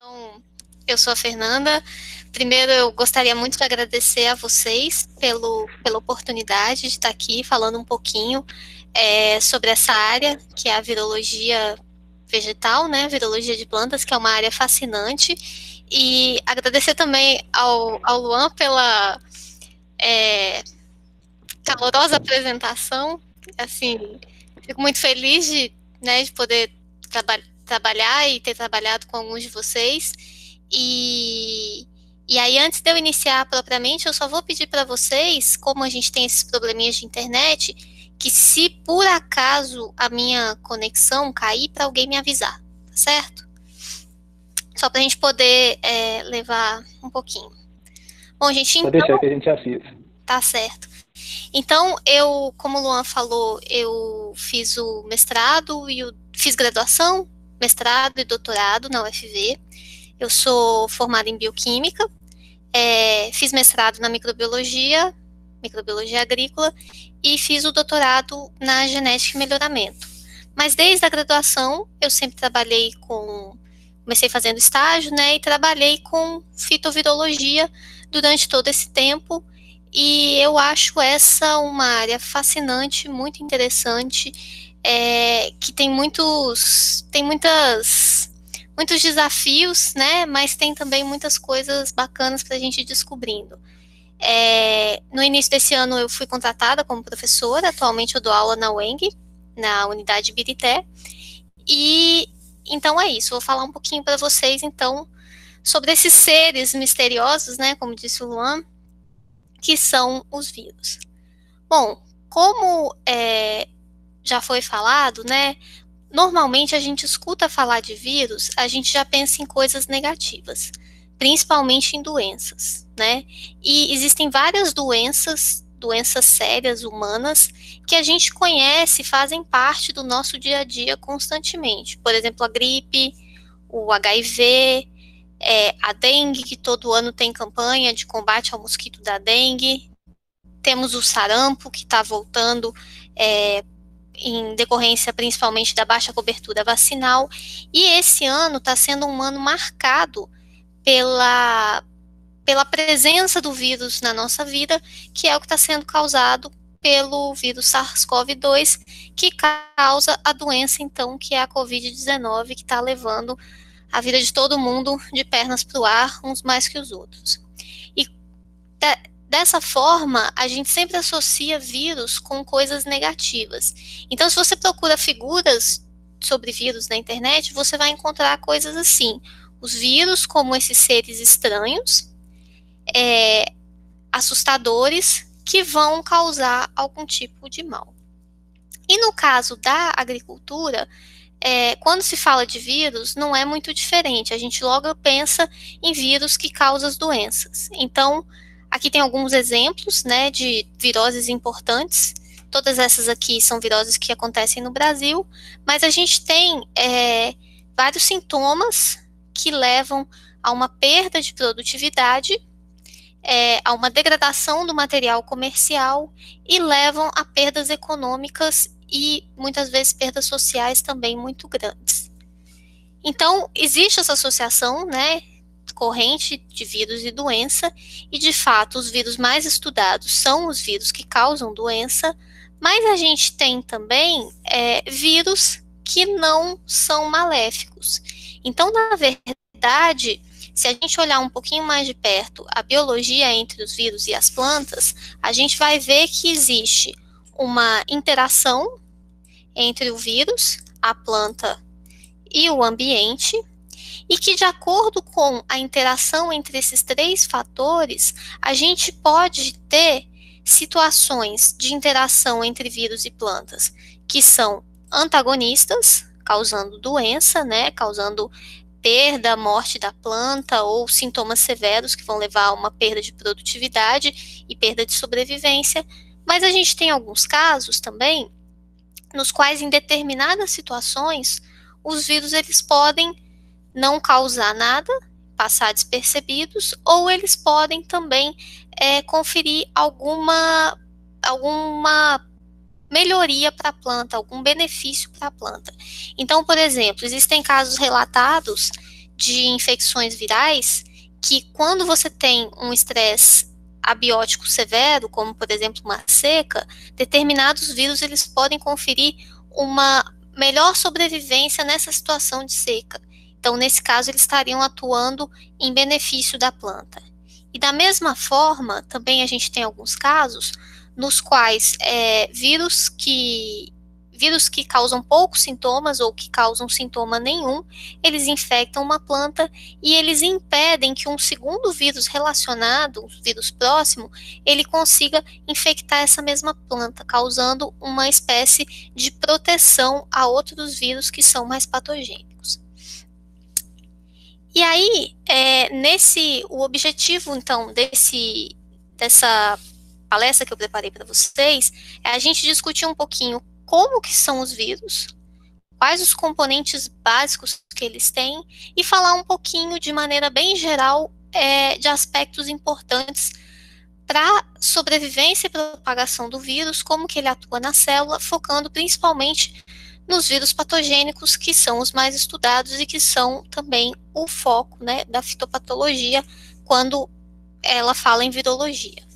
Então, eu sou a Fernanda. Primeiro, eu gostaria muito de agradecer a vocês pela oportunidade de estar aqui falando um pouquinho sobre essa área, que é a virologia vegetal, né? Virologia de plantas, que é uma área fascinante. E agradecer também ao Luan pela calorosa apresentação. Assim, fico muito feliz de poder trabalhar e ter trabalhado com alguns de vocês. E aí, antes de eu iniciar propriamente, eu só vou pedir para vocês, como a gente tem esses probleminhas de internet, que se por acaso a minha conexão cair, para alguém me avisar, tá certo? Só para a gente poder levar um pouquinho. Bom, gente, Pode então, deixar que a gente assista. tá certo. Então, eu, como o Luan falou, eu fiz o mestrado fiz graduação, mestrado e doutorado na UFV. Eu sou formada em bioquímica, fiz mestrado na microbiologia agrícola, e fiz o doutorado na genética e melhoramento. Mas desde a graduação, eu sempre comecei fazendo estágio, né, e trabalhei com fitovirologia durante todo esse tempo, e eu acho essa uma área fascinante, muito interessante, que tem muitos desafios, né? Mas tem também muitas coisas bacanas para a gente ir descobrindo. No início desse ano eu fui contratada como professora, atualmente eu dou aula na UENG, na unidade Birité, e então é isso, vou falar um pouquinho para vocês então sobre esses seres misteriosos, né, como disse o Luan, que são os vírus. Bom, como já foi falado, né, normalmente a gente escuta falar de vírus, a gente já pensa em coisas negativas, principalmente em doenças, né? E existem várias doenças sérias humanas que a gente conhece, fazem parte do nosso dia a dia constantemente. Por exemplo, a gripe, o HIV, a dengue, que todo ano tem campanha de combate ao mosquito da dengue. Temos o sarampo, que está voltando em decorrência principalmente da baixa cobertura vacinal, e esse ano está sendo um ano marcado pela presença do vírus na nossa vida, que é o que está sendo causado pelo vírus SARS-CoV-2, que causa a doença, então, que é a Covid-19, que está levando a vida de todo mundo de pernas para o ar, uns mais que os outros. E dessa forma, a gente sempre associa vírus com coisas negativas. Então, se você procura figuras sobre vírus na internet, você vai encontrar coisas assim. Os vírus como esses seres estranhos, assustadores, que vão causar algum tipo de mal. E no caso da agricultura, quando se fala de vírus, não é muito diferente. A gente logo pensa em vírus que causam as doenças. Então, aqui tem alguns exemplos, né, de viroses importantes. Todas essas aqui são viroses que acontecem no Brasil, mas a gente tem vários sintomas que levam a uma perda de produtividade, a uma degradação do material comercial e levam a perdas econômicas e muitas vezes perdas sociais também muito grandes. Então, existe essa associação, né, corrente de vírus e doença, e de fato os vírus mais estudados são os vírus que causam doença, mas a gente tem também vírus que não são maléficos. Então, na verdade, se a gente olhar um pouquinho mais de perto a biologia entre os vírus e as plantas, a gente vai ver que existe uma interação entre o vírus, a planta e o ambiente, e que, de acordo com a interação entre esses três fatores, a gente pode ter situações de interação entre vírus e plantas que são antagonistas, causando doença, né, causando perda, morte da planta ou sintomas severos que vão levar a uma perda de produtividade e perda de sobrevivência. Mas a gente tem alguns casos também nos quais, em determinadas situações, os vírus eles podem não causar nada, passar despercebidos, ou eles podem também conferir alguma melhoria para a planta, algum benefício para a planta. Então, por exemplo, existem casos relatados de infecções virais que, quando você tem um estresse abiótico severo, como por exemplo uma seca, determinados vírus eles podem conferir uma melhor sobrevivência nessa situação de seca. Então, nesse caso, eles estariam atuando em benefício da planta. E da mesma forma, também a gente tem alguns casos nos quais vírus que causam poucos sintomas ou que causam sintoma nenhum, eles infectam uma planta e eles impedem que um segundo vírus relacionado, um vírus próximo, ele consiga infectar essa mesma planta, causando uma espécie de proteção a outros vírus que são mais patogênicos. E aí, o objetivo, então, dessa palestra que eu preparei para vocês, é a gente discutir um pouquinho como que são os vírus, quais os componentes básicos que eles têm, e falar um pouquinho, de maneira bem geral, de aspectos importantes para a sobrevivência e propagação do vírus, como que ele atua na célula, focando principalmente nos vírus patogênicos, que são os mais estudados e que são também o foco, né, da fitopatologia, quando ela fala em virologia.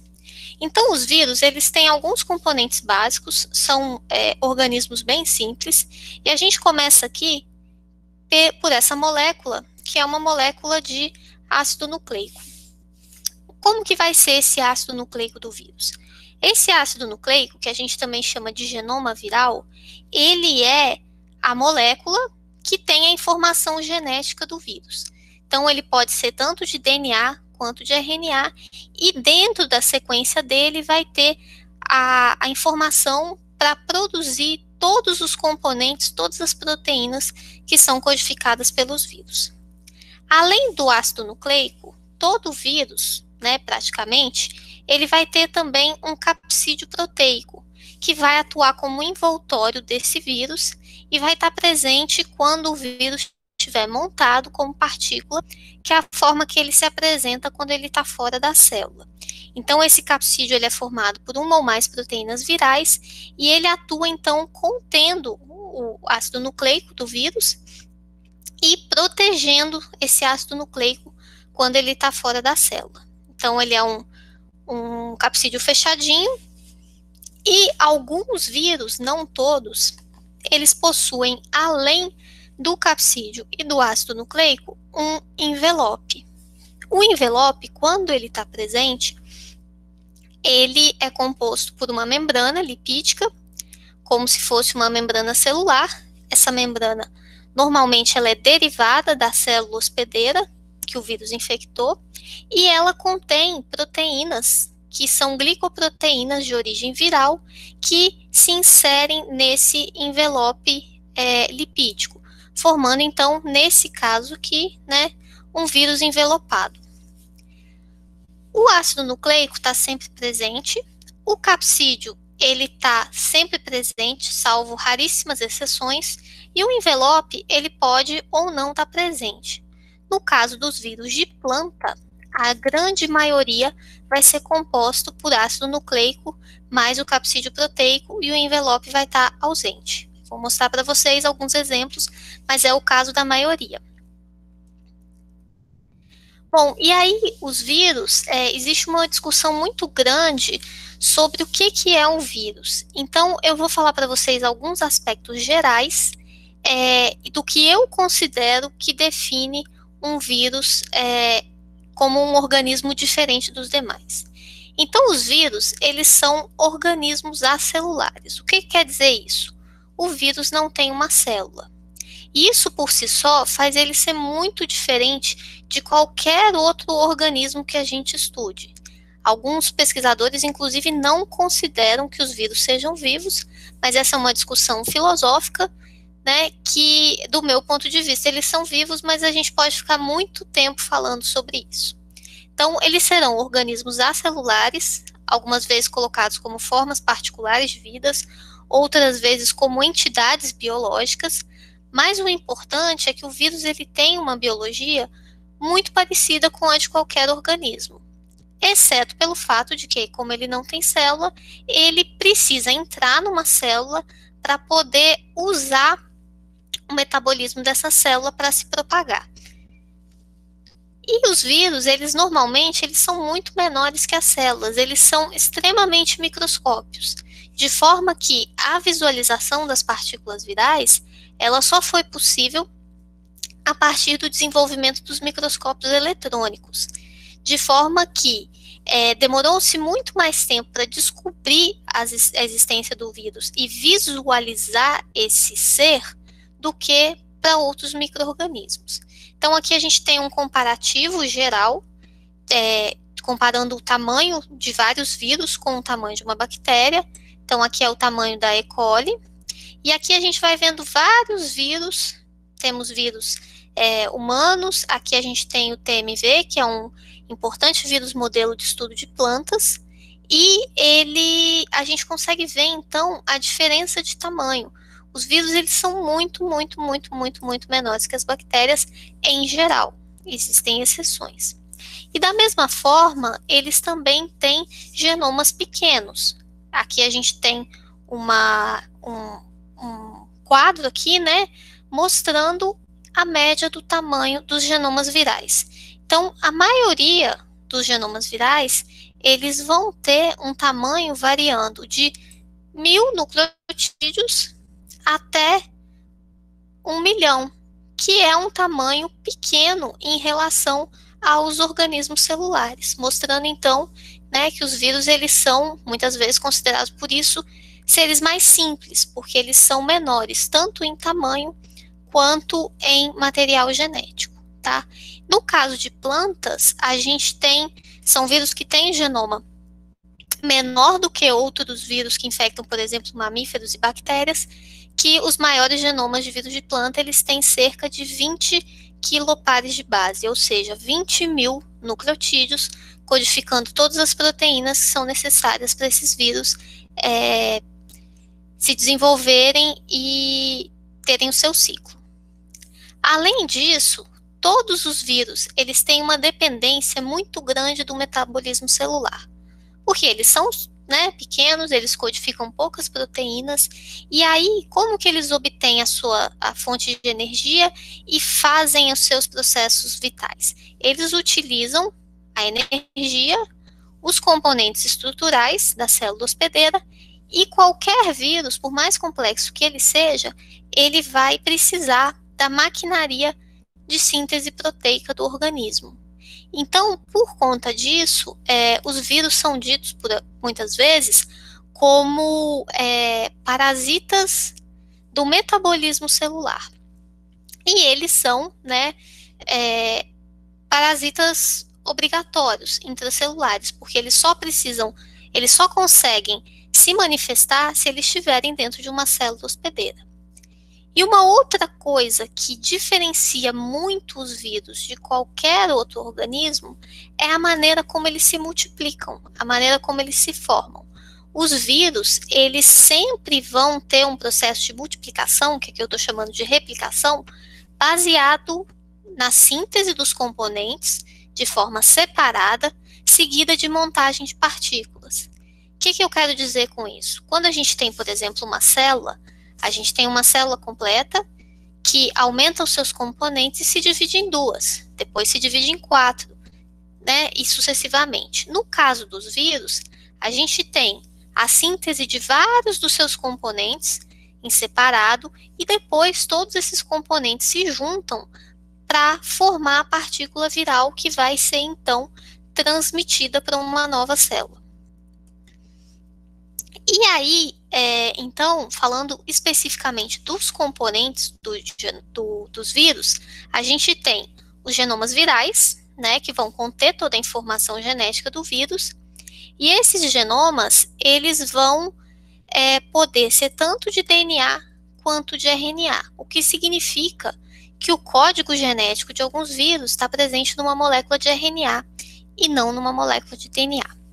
Então, os vírus, eles têm alguns componentes básicos, são organismos bem simples, e a gente começa aqui por essa molécula, que é uma molécula de ácido nucleico. Como que vai ser esse ácido nucleico do vírus? Esse ácido nucleico, que a gente também chama de genoma viral, ele é a molécula que tem a informação genética do vírus. Então, ele pode ser tanto de DNA quanto de RNA, e dentro da sequência dele vai ter a informação para produzir todos os componentes, todas as proteínas que são codificadas pelos vírus. Além do ácido nucleico, todo vírus, né, praticamente, ele vai ter também um capsídeo proteico, que vai atuar como envoltório desse vírus e vai estar presente quando o vírus estiver montado como partícula, que é a forma que ele se apresenta quando ele está fora da célula. Então, esse capsídeo ele é formado por uma ou mais proteínas virais e ele atua, então, contendo o ácido nucleico do vírus e protegendo esse ácido nucleico quando ele está fora da célula. Então, ele é um capsídeo fechadinho, e alguns vírus, não todos, eles possuem, além do capsídeo e do ácido nucleico, um envelope. O envelope, quando ele está presente, ele é composto por uma membrana lipídica, como se fosse uma membrana celular. Essa membrana, normalmente, ela é derivada da célula hospedeira que o vírus infectou, e ela contém proteínas que são glicoproteínas de origem viral, que se inserem nesse envelope lipídico, formando, então, nesse caso aqui, né, um vírus envelopado. O ácido nucleico está sempre presente, o capsídeo ele está sempre presente, salvo raríssimas exceções, e o envelope ele pode ou não estar presente. No caso dos vírus de planta, a grande maioria vai ser composto por ácido nucleico mais o capsídeo proteico, e o envelope vai estar ausente. Vou mostrar para vocês alguns exemplos, mas é o caso da maioria. Bom, e aí os vírus, existe uma discussão muito grande sobre o que é um vírus. Então, eu vou falar para vocês alguns aspectos gerais do que eu considero que define um vírus como um organismo diferente dos demais. Então, os vírus, eles são organismos acelulares. O que quer dizer isso? O vírus não tem uma célula. Isso, por si só, faz ele ser muito diferente de qualquer outro organismo que a gente estude. Alguns pesquisadores, inclusive, não consideram que os vírus sejam vivos, mas essa é uma discussão filosófica, né, que, do meu ponto de vista, eles são vivos, mas a gente pode ficar muito tempo falando sobre isso. Então, eles serão organismos acelulares, algumas vezes colocados como formas particulares de vidas, outras vezes como entidades biológicas, mas o importante é que o vírus ele tem uma biologia muito parecida com a de qualquer organismo, exceto pelo fato de que, como ele não tem célula, ele precisa entrar numa célula para poder usar o metabolismo dessa célula para se propagar. E os vírus, eles normalmente eles são muito menores que as células, eles são extremamente microscópicos, de forma que a visualização das partículas virais, ela só foi possível a partir do desenvolvimento dos microscópios eletrônicos, de forma que demorou-se muito mais tempo para descobrir a existência do vírus e visualizar esse ser do que para outros micro-organismos. Então, aqui a gente tem um comparativo geral, comparando o tamanho de vários vírus com o tamanho de uma bactéria. Então, aqui é o tamanho da E. coli. E aqui a gente vai vendo vários vírus. Temos vírus humanos. Aqui a gente tem o TMV, que é um importante vírus modelo de estudo de plantas. E a gente consegue ver, então, a diferença de tamanho. Os vírus, eles são muito menores que as bactérias em geral. Existem exceções. E da mesma forma, eles também têm genomas pequenos. Aqui a gente tem um quadro aqui, né, mostrando a média do tamanho dos genomas virais. Então, a maioria dos genomas virais, eles vão ter um tamanho variando de 1.000 nucleotídeos até 1 milhão, que é um tamanho pequeno em relação aos organismos celulares, mostrando então, né, que os vírus eles são muitas vezes considerados por isso seres mais simples, porque eles são menores tanto em tamanho quanto em material genético, tá? No caso de plantas, a gente são vírus que têm genoma menor do que outros vírus que infectam, por exemplo, mamíferos e bactérias, que os maiores genomas de vírus de planta, eles têm cerca de 20 quilopares de base, ou seja, 20.000 nucleotídeos, codificando todas as proteínas que são necessárias para esses vírus se desenvolverem e terem o seu ciclo. Além disso, todos os vírus, eles têm uma dependência muito grande do metabolismo celular, porque eles são pequenos, eles codificam poucas proteínas, e aí como que eles obtêm a fonte de energia e fazem os seus processos vitais? Eles utilizam a energia, os componentes estruturais da célula hospedeira, e qualquer vírus, por mais complexo que ele seja, ele vai precisar da maquinaria de síntese proteica do organismo. Então, por conta disso, os vírus são ditos muitas vezes como parasitas do metabolismo celular. E eles são parasitas obrigatórios intracelulares, porque eles só conseguem se manifestar se eles estiverem dentro de uma célula hospedeira. E uma outra coisa que diferencia muito os vírus de qualquer outro organismo é a maneira como eles se multiplicam, a maneira como eles se formam. Os vírus, eles sempre vão ter um processo de multiplicação, que aqui eu estou chamando de replicação, baseado na síntese dos componentes de forma separada, seguida de montagem de partículas. O que eu quero dizer com isso? Quando a gente tem, por exemplo, uma célula, a gente tem uma célula completa que aumenta os seus componentes e se divide em 2, depois se divide em 4, e sucessivamente. No caso dos vírus, a gente tem a síntese de vários dos seus componentes em separado e depois todos esses componentes se juntam para formar a partícula viral que vai ser, então, transmitida para uma nova célula. E aí, então, falando especificamente dos componentes dos vírus, a gente tem os genomas virais, que vão conter toda a informação genética do vírus, e esses genomas, eles vão poder ser tanto de DNA quanto de RNA, o que significa que o código genético de alguns vírus está presente numa molécula de RNA e não numa molécula de DNA.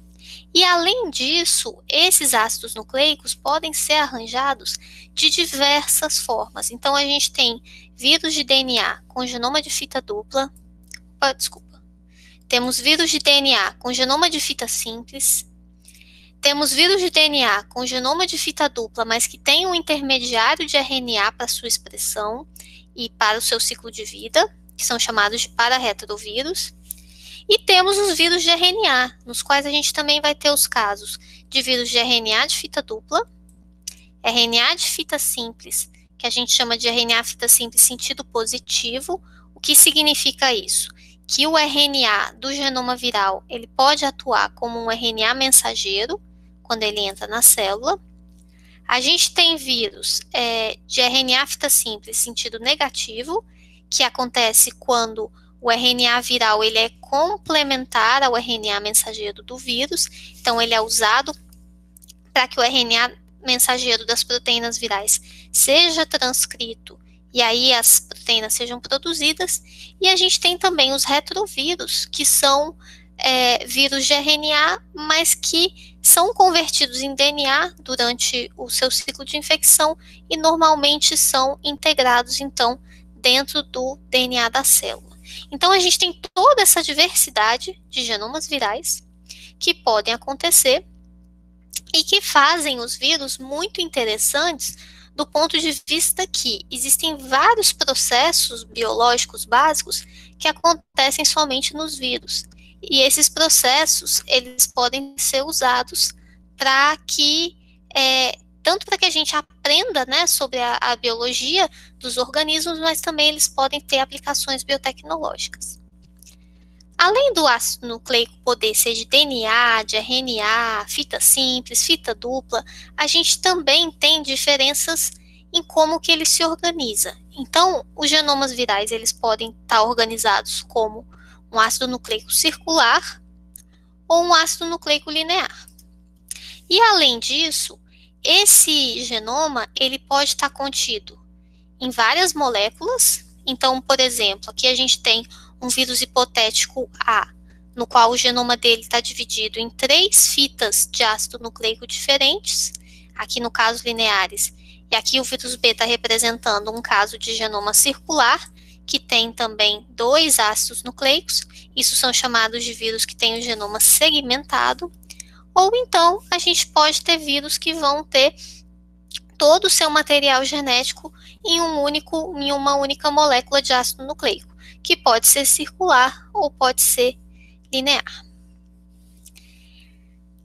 E além disso, esses ácidos nucleicos podem ser arranjados de diversas formas. Então, a gente tem vírus de DNA com genoma de fita dupla. Temos vírus de DNA com genoma de fita simples. Temos vírus de DNA com genoma de fita dupla, mas que tem um intermediário de RNA para sua expressão e para o seu ciclo de vida, que são chamados de pararetrovírus. E temos os vírus de RNA, nos quais a gente também vai ter os casos de vírus de RNA de fita dupla, RNA de fita simples, que a gente chama de RNA fita simples sentido positivo. O que significa isso? Que o RNA do genoma viral, ele pode atuar como um RNA mensageiro, quando ele entra na célula. A gente tem vírus de RNA fita simples sentido negativo, que acontece quando o RNA viral ele é complementar ao RNA mensageiro do vírus, então ele é usado para que o RNA mensageiro das proteínas virais seja transcrito e aí as proteínas sejam produzidas. E a gente tem também os retrovírus, que são vírus de RNA, mas que são convertidos em DNA durante o seu ciclo de infecção e normalmente são integrados, então, dentro do DNA da célula. Então, a gente tem toda essa diversidade de genomas virais que podem acontecer e que fazem os vírus muito interessantes do ponto de vista que existem vários processos biológicos básicos que acontecem somente nos vírus. E esses processos, eles podem ser usados para que, tanto para que a gente aprenda, né, sobre a biologia dos organismos, mas também eles podem ter aplicações biotecnológicas. Além do ácido nucleico poder ser de DNA, de RNA, fita simples, fita dupla, a gente também tem diferenças em como que ele se organiza. Então, os genomas virais, eles podem estar organizados como um ácido nucleico circular ou um ácido nucleico linear. E além disso, esse genoma, ele pode estar contido em várias moléculas. Então, por exemplo, aqui a gente tem um vírus hipotético A, no qual o genoma dele está dividido em 3 fitas de ácido nucleico diferentes, aqui no caso lineares, e aqui o vírus B está representando um caso de genoma circular, que tem também 2 ácidos nucleicos. Isso são chamados de vírus que têm o genoma segmentado. Ou então, a gente pode ter vírus que vão ter todo o seu material genético em uma única molécula de ácido nucleico, que pode ser circular ou pode ser linear.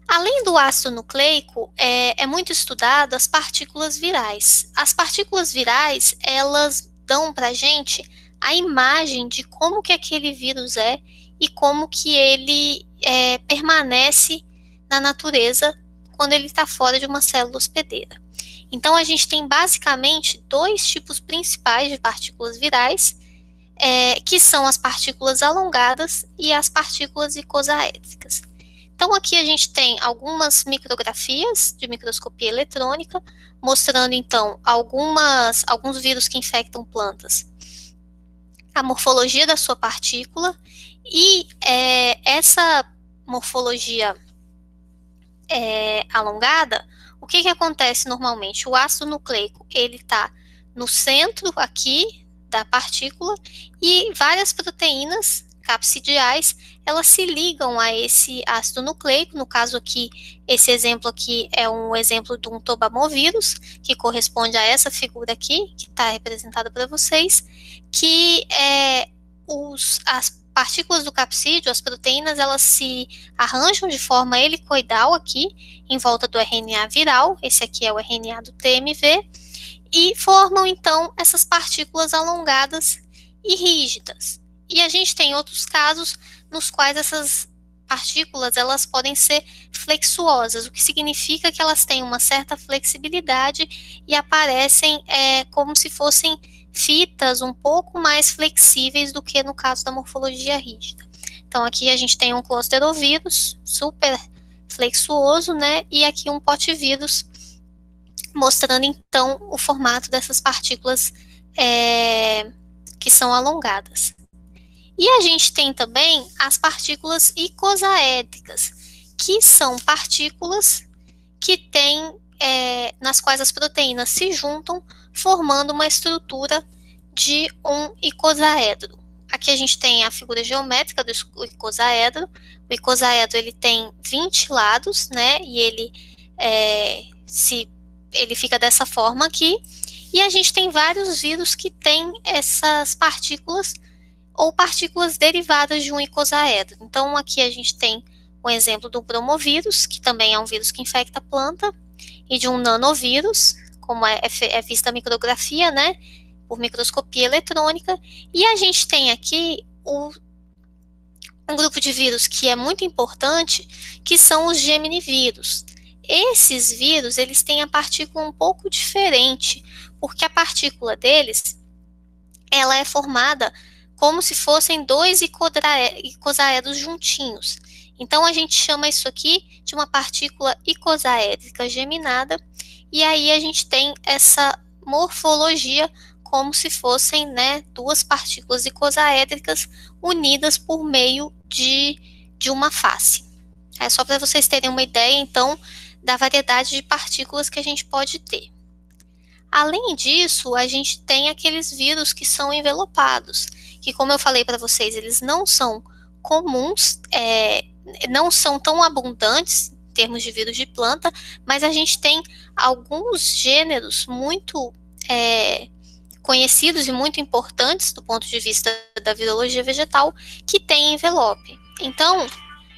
Além do ácido nucleico, é muito estudado as partículas virais. As partículas virais, elas dão para a gente a imagem de como que aquele vírus é e como que ele permanece na natureza quando ele está fora de uma célula hospedeira. Então, a gente tem basicamente 2 tipos principais de partículas virais, que são as partículas alongadas e as partículas icosaédricas. Então, aqui a gente tem algumas micrografias de microscopia eletrônica, mostrando, então, alguns vírus que infectam plantas, a morfologia da sua partícula, e essa morfologia alongada, o que acontece normalmente? O ácido nucleico, ele está no centro aqui da partícula, e várias proteínas capsidiais, elas se ligam a esse ácido nucleico. No caso aqui, esse exemplo aqui é um exemplo de um tobamovírus, que corresponde a essa figura aqui, que está representada para vocês, que as partículas do capsídeo, as proteínas, elas se arranjam de forma helicoidal aqui, em volta do RNA viral. Esse aqui é o RNA do TMV, e formam, então, essas partículas alongadas e rígidas. E a gente tem outros casos nos quais essas partículas, elas podem ser flexuosas, o que significa que elas têm uma certa flexibilidade e aparecem como se fossem fitas um pouco mais flexíveis do que no caso da morfologia rígida. Então, aqui a gente tem um closterovírus super flexuoso, né? E aqui um potivírus, mostrando, então, o formato dessas partículas que são alongadas. E a gente tem também as partículas icosaédricas, que são partículas que têm, nas quais as proteínas se juntam, formando uma estrutura de um icosaedro. Aqui a gente tem a figura geométrica do icosaedro. O icosaedro, ele tem 20 lados, né? E ele fica dessa forma aqui. E a gente tem vários vírus que têm essas partículas ou partículas derivadas de um icosaedro. Então, aqui a gente tem o exemplo do bromovírus, que também é um vírus que infecta a planta, e de um nanovírus, como é vista a micrografia, né, por microscopia eletrônica. E a gente tem aqui um grupo de vírus que é muito importante, que são os geminivírus. Esses vírus, eles têm a partícula um pouco diferente, porque a partícula deles, ela é formada como se fossem dois icosaedros juntinhos. Então, a gente chama isso aqui de uma partícula icosaédrica geminada, e aí a gente tem essa morfologia como se fossem, né, duas partículas icosaédricas unidas por meio de uma face. É só para vocês terem uma ideia, então, da variedade de partículas que a gente pode ter. Além disso, a gente tem aqueles vírus que são envelopados, que, como eu falei para vocês, eles não são comuns, não são tão abundantes em termos de vírus de planta, mas a gente tem alguns gêneros muito conhecidos e muito importantes do ponto de vista da virologia vegetal que tem envelope. Então,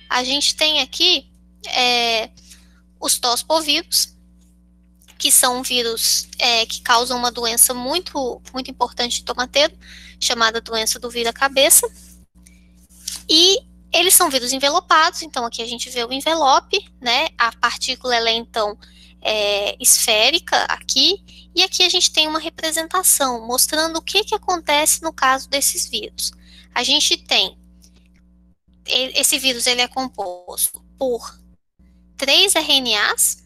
a gente tem aqui os tospovírus, que são vírus que causam uma doença muito, muito importante de tomateiro, chamada doença do vira-cabeça. E eles são vírus envelopados, então aqui a gente vê o envelope, né? A partícula, ela é então esférica aqui, e aqui a gente tem uma representação mostrando o que acontece no caso desses vírus. A gente tem, esse vírus ele é composto por 3 RNAs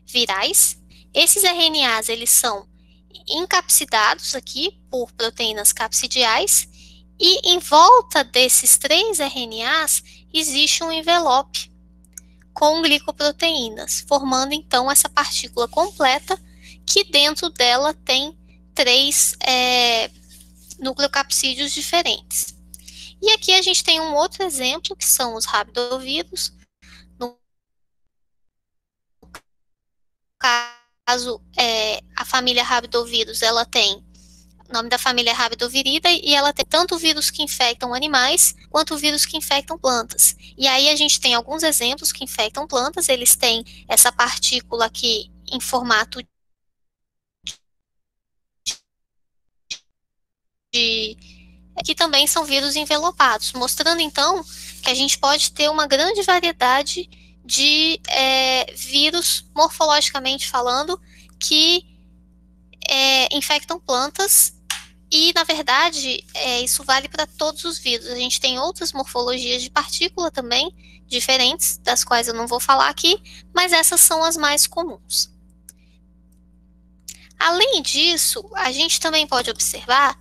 virais. Esses RNAs, eles são encapsidados aqui por proteínas capsidiais, e em volta desses 3 RNAs existe um envelope com glicoproteínas, formando então essa partícula completa, que dentro dela tem 3 nucleocapsídeos diferentes. E aqui a gente tem um outro exemplo, que são os rabidovírus. No caso, a família Rabidovírus, ela tem o nome da família é Rabidoviridae, e ela tem tanto vírus que infectam animais, quanto vírus que infectam plantas. E aí a gente tem alguns exemplos que infectam plantas, eles têm essa partícula aqui em formato que também são vírus envelopados, mostrando então que a gente pode ter uma grande variedade de vírus, morfologicamente falando, que infectam plantas. E, na verdade, isso vale para todos os vírus. A gente tem outras morfologias de partícula também, diferentes, das quais eu não vou falar aqui, mas essas são as mais comuns. Além disso, a gente também pode observar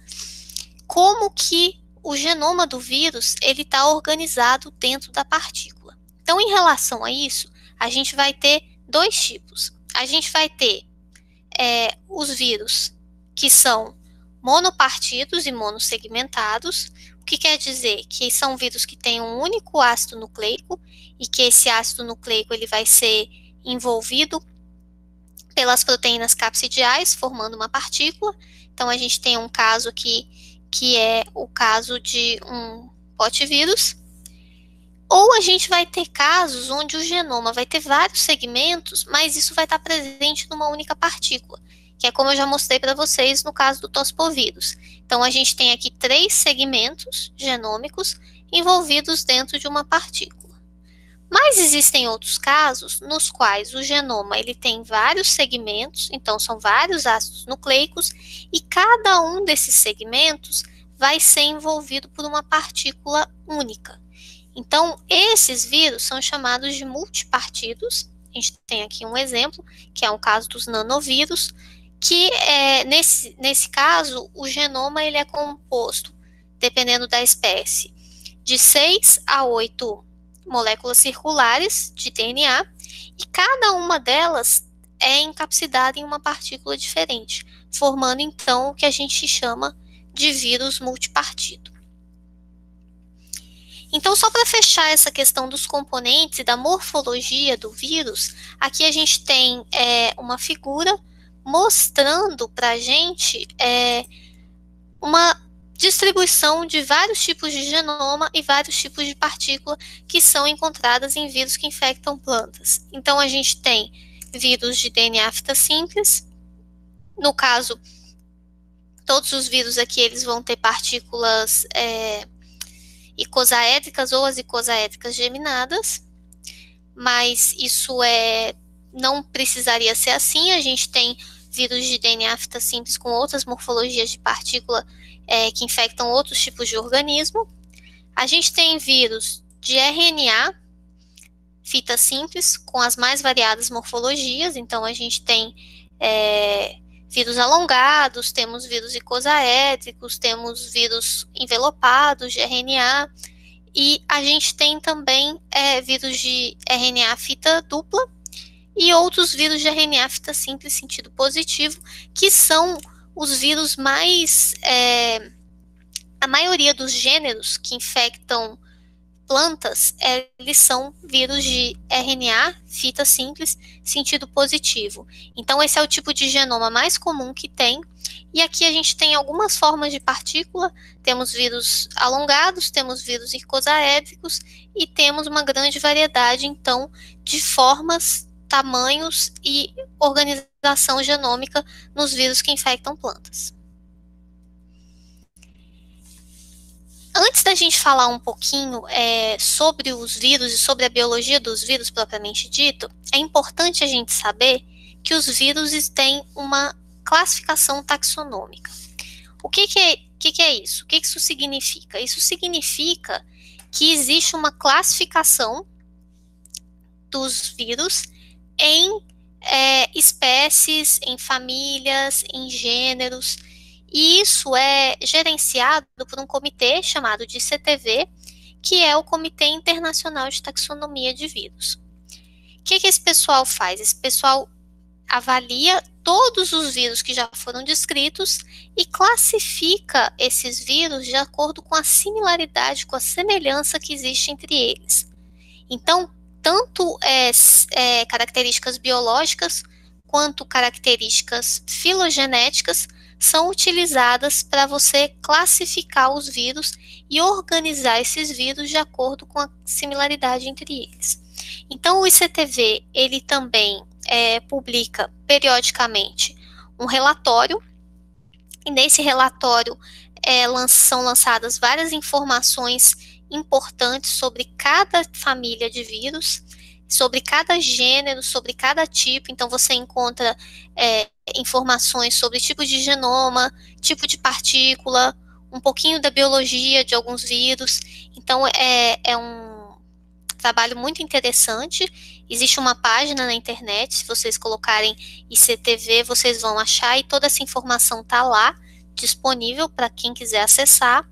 como que o genoma do vírus ele está organizado dentro da partícula. Então, em relação a isso, a gente vai ter 2 tipos. A gente vai ter os vírus que são monopartidos e monossegmentados, o que quer dizer que são vírus que têm um único ácido nucleico, e que esse ácido nucleico ele vai ser envolvido pelas proteínas capsidiais, formando uma partícula. Então, a gente tem um caso aqui, que é o caso de um potivírus. Ou a gente vai ter casos onde o genoma vai ter vários segmentos, mas isso vai estar presente numa única partícula, que é como eu já mostrei para vocês no caso do tospovírus. Então, a gente tem aqui 3 segmentos genômicos envolvidos dentro de uma partícula. Mas existem outros casos nos quais o genoma ele tem vários segmentos, então são vários ácidos nucleicos, e cada um desses segmentos vai ser envolvido por uma partícula única. Então, esses vírus são chamados de multipartidos. A gente tem aqui um exemplo, que é o caso dos nanovírus, que nesse caso, o genoma ele é composto, dependendo da espécie, de 6 a 8 moléculas circulares de DNA, e cada uma delas é encapsidada em uma partícula diferente, formando então o que a gente chama de vírus multipartido. Então, só para fechar essa questão dos componentes e da morfologia do vírus, aqui a gente tem uma figura mostrando para a gente uma distribuição de vários tipos de genoma e vários tipos de partícula que são encontradas em vírus que infectam plantas. Então, a gente tem vírus de DNA fita simples. No caso, todos os vírus aqui, eles vão ter partículas icosaédricas ou as icosaédricas geminadas, mas isso não precisaria ser assim. A gente tem vírus de DNA fita simples com outras morfologias de partícula que infectam outros tipos de organismo. A gente tem vírus de RNA fita simples com as mais variadas morfologias. Então, a gente tem vírus alongados, temos vírus icosaédricos, temos vírus envelopados de RNA, e a gente tem também vírus de RNA fita dupla e outros vírus de RNA fita simples sentido positivo, que são os vírus mais... a maioria dos gêneros que infectam plantas, eles são vírus de RNA fita simples sentido positivo. Então, esse é o tipo de genoma mais comum que tem. E aqui a gente tem algumas formas de partícula. Temos vírus alongados, temos vírus icosaédricos e temos uma grande variedade, então, de formas, tamanhos e organização genômica nos vírus que infectam plantas. Antes da gente falar um pouquinho sobre os vírus e sobre a biologia dos vírus propriamente dito, é importante a gente saber que os vírus têm uma classificação taxonômica. O que é isso? O que isso significa? Isso significa que existe uma classificação dos vírus em espécies, em famílias, em gêneros. E isso é gerenciado por um comitê chamado de ICTV, que é o Comitê Internacional de Taxonomia de Vírus. O que esse pessoal faz? Esse pessoal avalia todos os vírus que já foram descritos e classifica esses vírus de acordo com a similaridade, com a semelhança que existe entre eles. Então, tanto características biológicas quanto características filogenéticas são utilizadas para você classificar os vírus e organizar esses vírus de acordo com a similaridade entre eles. Então, o ICTV, ele também publica periodicamente um relatório, e nesse relatório são lançadas várias informações importantes sobre cada família de vírus, sobre cada gênero, sobre cada tipo. Então, você encontra informações sobre tipo de genoma, tipo de partícula, um pouquinho da biologia de alguns vírus. Então, é um trabalho muito interessante. Existe uma página na internet, se vocês colocarem ICTV, vocês vão achar, e toda essa informação está lá, disponível para quem quiser acessar.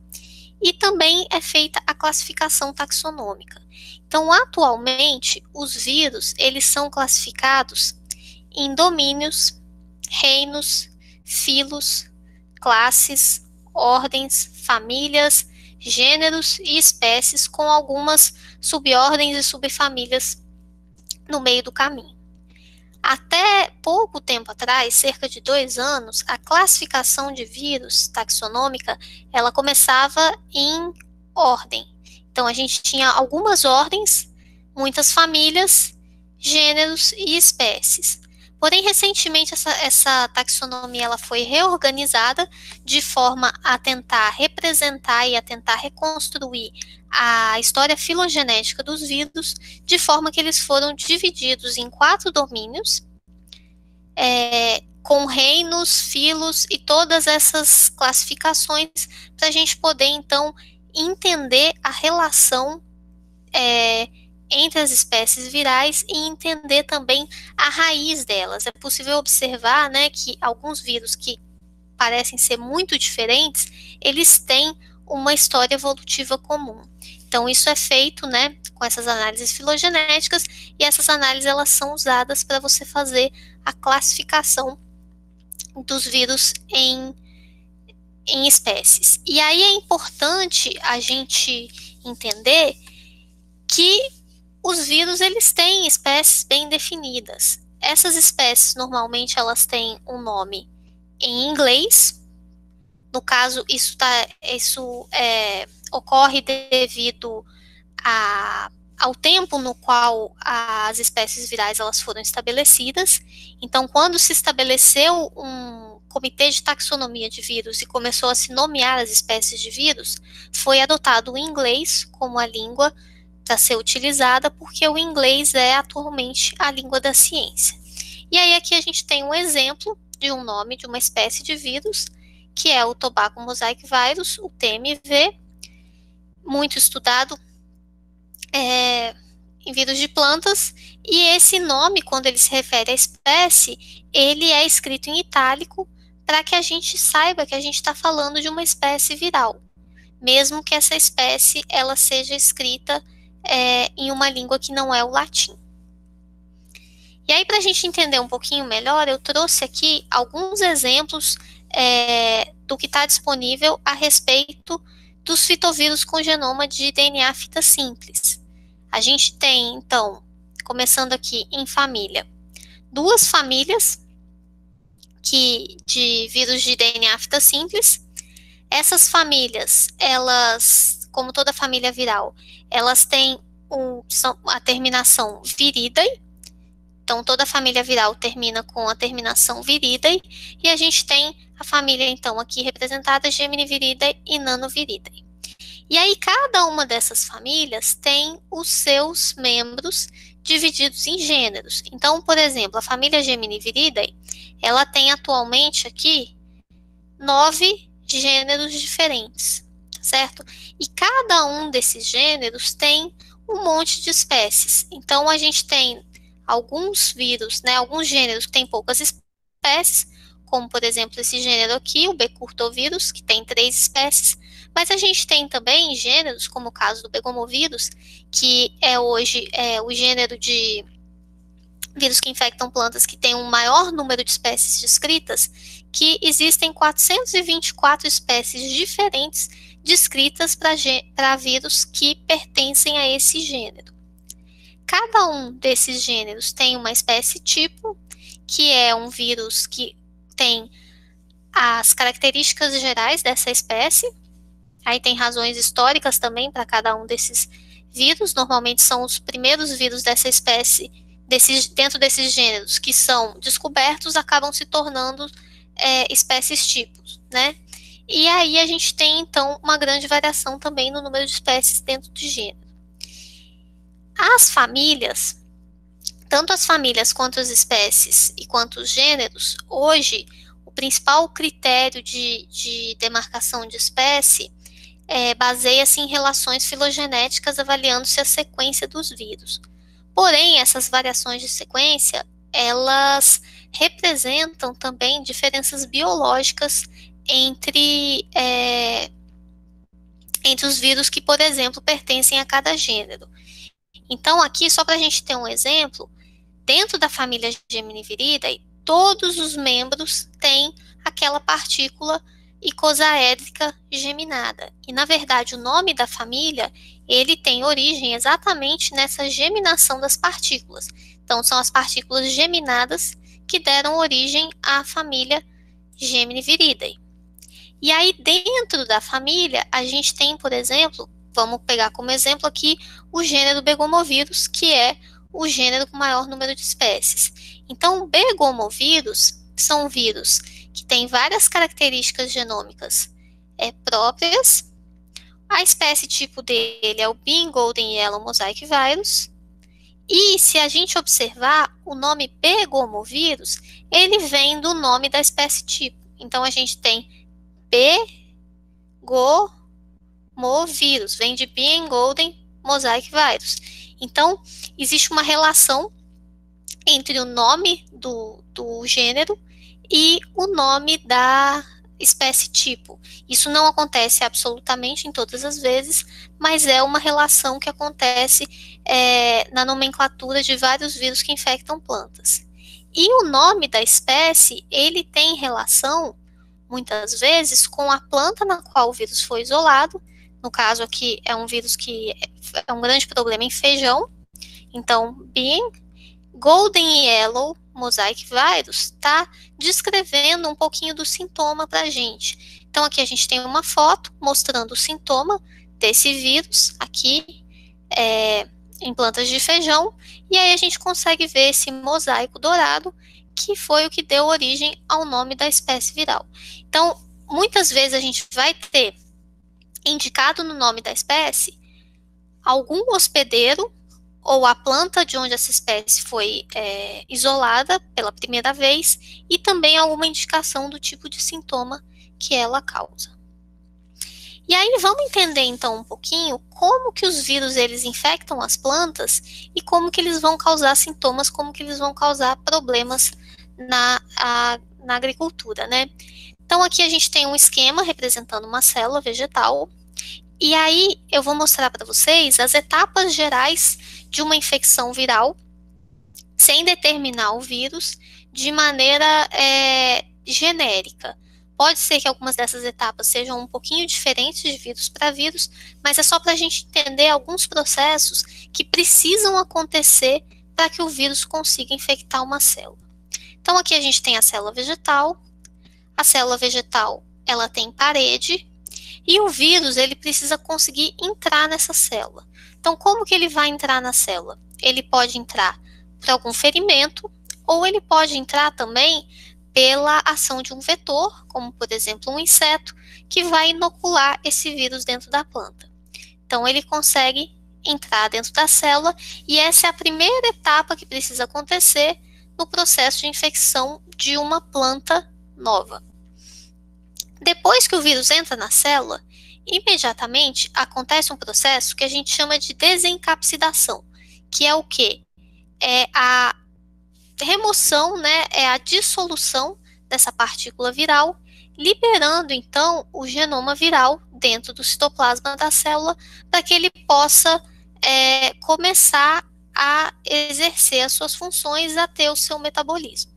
E também é feita a classificação taxonômica. Então, atualmente, os vírus, eles são classificados em domínios, reinos, filos, classes, ordens, famílias, gêneros e espécies, com algumas subordens e subfamílias no meio do caminho. Até pouco tempo atrás, cerca de 2 anos, a classificação de vírus taxonômica, ela começava em ordem. Então, a gente tinha algumas ordens, muitas famílias, gêneros e espécies. Porém, recentemente, essa taxonomia ela foi reorganizada de forma a tentar representar e a tentar reconstruir a história filogenética dos vírus, de forma que eles foram divididos em 4 domínios, com reinos, filos e todas essas classificações, para a gente poder, então, entender a relação entre as espécies virais e entender também a raiz delas. É possível observar, né, que alguns vírus que parecem ser muito diferentes, eles têm uma história evolutiva comum. Então, isso é feito, né, com essas análises filogenéticas, e essas análises elas são usadas para você fazer a classificação dos vírus em espécies. E aí é importante a gente entender que os vírus, eles têm espécies bem definidas. Essas espécies, normalmente, elas têm um nome em inglês, No caso, ocorre devido ao tempo no qual as espécies virais elas foram estabelecidas. Então, quando se estabeleceu um comitê de taxonomia de vírus e começou a se nomear as espécies de vírus, foi adotado o inglês como a língua para ser utilizada, porque o inglês é atualmente a língua da ciência. E aí aqui a gente tem um exemplo de um nome de uma espécie de vírus, que é o Tobacco Mosaic Virus, o TMV, muito estudado em vírus de plantas, e esse nome, quando ele se refere à espécie, ele é escrito em itálico para que a gente saiba que a gente está falando de uma espécie viral, mesmo que essa espécie ela seja escrita em uma língua que não é o latim. E aí, para a gente entender um pouquinho melhor, eu trouxe aqui alguns exemplos do que está disponível a respeito dos fitovírus com genoma de DNA fita simples. A gente tem, então, começando aqui em família, duas famílias de vírus de DNA fita simples. Essas famílias, elas, como toda família viral, elas têm a terminação viridae. Então, toda a família viral termina com a terminação viridae, e a gente tem a família, então, aqui representada Geminiviridae e Nanoviridae. E aí, cada uma dessas famílias tem os seus membros divididos em gêneros. Então, por exemplo, a família Geminiviridae, ela tem atualmente aqui 9 gêneros diferentes, certo? E cada um desses gêneros tem um monte de espécies. Então, a gente tem alguns vírus, alguns gêneros que têm poucas espécies, como, por exemplo, esse gênero aqui, o Becurtovírus, que tem 3 espécies, mas a gente tem também gêneros, como o caso do Begomovírus, que é hoje o gênero de vírus que infectam plantas que tem um maior número de espécies descritas, que existem 424 espécies diferentes descritas para vírus que pertencem a esse gênero. Cada um desses gêneros tem uma espécie tipo, que é um vírus que tem as características gerais dessa espécie. Aí tem razões históricas também para cada um desses vírus. Normalmente são os primeiros vírus dessa espécie, dentro desses gêneros, que são descobertos, acabam se tornando espécies tipos, né? E aí a gente tem, então, uma grande variação também no número de espécies dentro de gênero. As famílias, tanto as famílias quanto as espécies e quanto os gêneros, hoje, o principal critério de demarcação de espécie baseia-se em relações filogenéticas, avaliando-se a sequência dos vírus. Porém, essas variações de sequência, elas representam também diferenças biológicas entre os vírus que, por exemplo, pertencem a cada gênero. Então, aqui, só para a gente ter um exemplo, dentro da família Geminiviridae, todos os membros têm aquela partícula icosaédrica geminada. E, na verdade, o nome da família, ele tem origem exatamente nessa geminação das partículas. Então, são as partículas geminadas que deram origem à família Geminiviridae. E aí, dentro da família, a gente tem, por exemplo, vamos pegar como exemplo aqui o gênero Begomovírus, que é o gênero com maior número de espécies. Então, Begomovírus são vírus que têm várias características genômicas próprias. A espécie tipo dele é o Bean Golden Yellow Mosaic Virus. E se a gente observar, o nome Begomovírus, ele vem do nome da espécie tipo. Então, a gente tem Begomovírus, vem de Bean Golden Mosaic Virus. Então, existe uma relação entre o nome do gênero e o nome da espécie tipo. Isso não acontece absolutamente em todas as vezes, mas é uma relação que acontece na nomenclatura de vários vírus que infectam plantas. E o nome da espécie, ele tem relação, muitas vezes, com a planta na qual o vírus foi isolado. No caso aqui, é um vírus que é um grande problema em feijão. Então, Bean Golden Yellow Mosaic Virus está descrevendo um pouquinho do sintoma para a gente. Então, aqui a gente tem uma foto mostrando o sintoma desse vírus, aqui, em plantas de feijão, e aí a gente consegue ver esse mosaico dourado, que foi o que deu origem ao nome da espécie viral. Então, muitas vezes a gente vai ter indicado no nome da espécie algum hospedeiro ou a planta de onde essa espécie foi isolada pela primeira vez e também alguma indicação do tipo de sintoma que ela causa. E aí vamos entender então um pouquinho como que os vírus eles infectam as plantas e como que eles vão causar sintomas, como que eles vão causar problemas na agricultura, né? Então aqui a gente tem um esquema representando uma célula vegetal e aí eu vou mostrar para vocês as etapas gerais de uma infecção viral sem determinar o vírus de maneira genérica. Pode ser que algumas dessas etapas sejam um pouquinho diferentes de vírus para vírus, mas é só para a gente entender alguns processos que precisam acontecer para que o vírus consiga infectar uma célula. Então aqui a gente tem a célula vegetal. A célula vegetal, ela tem parede e o vírus, ele precisa conseguir entrar nessa célula. Então, como que ele vai entrar na célula? Ele pode entrar por algum ferimento ou ele pode entrar também pela ação de um vetor, como por exemplo um inseto, que vai inocular esse vírus dentro da planta. Então, ele consegue entrar dentro da célula e essa é a primeira etapa que precisa acontecer no processo de infecção de uma planta nova. Depois que o vírus entra na célula, imediatamente acontece um processo que a gente chama de desencapsidação, que é o quê? É a remoção, né, é a dissolução dessa partícula viral, liberando então o genoma viral dentro do citoplasma da célula para que ele possa começar a exercer as suas funções, a ter o seu metabolismo.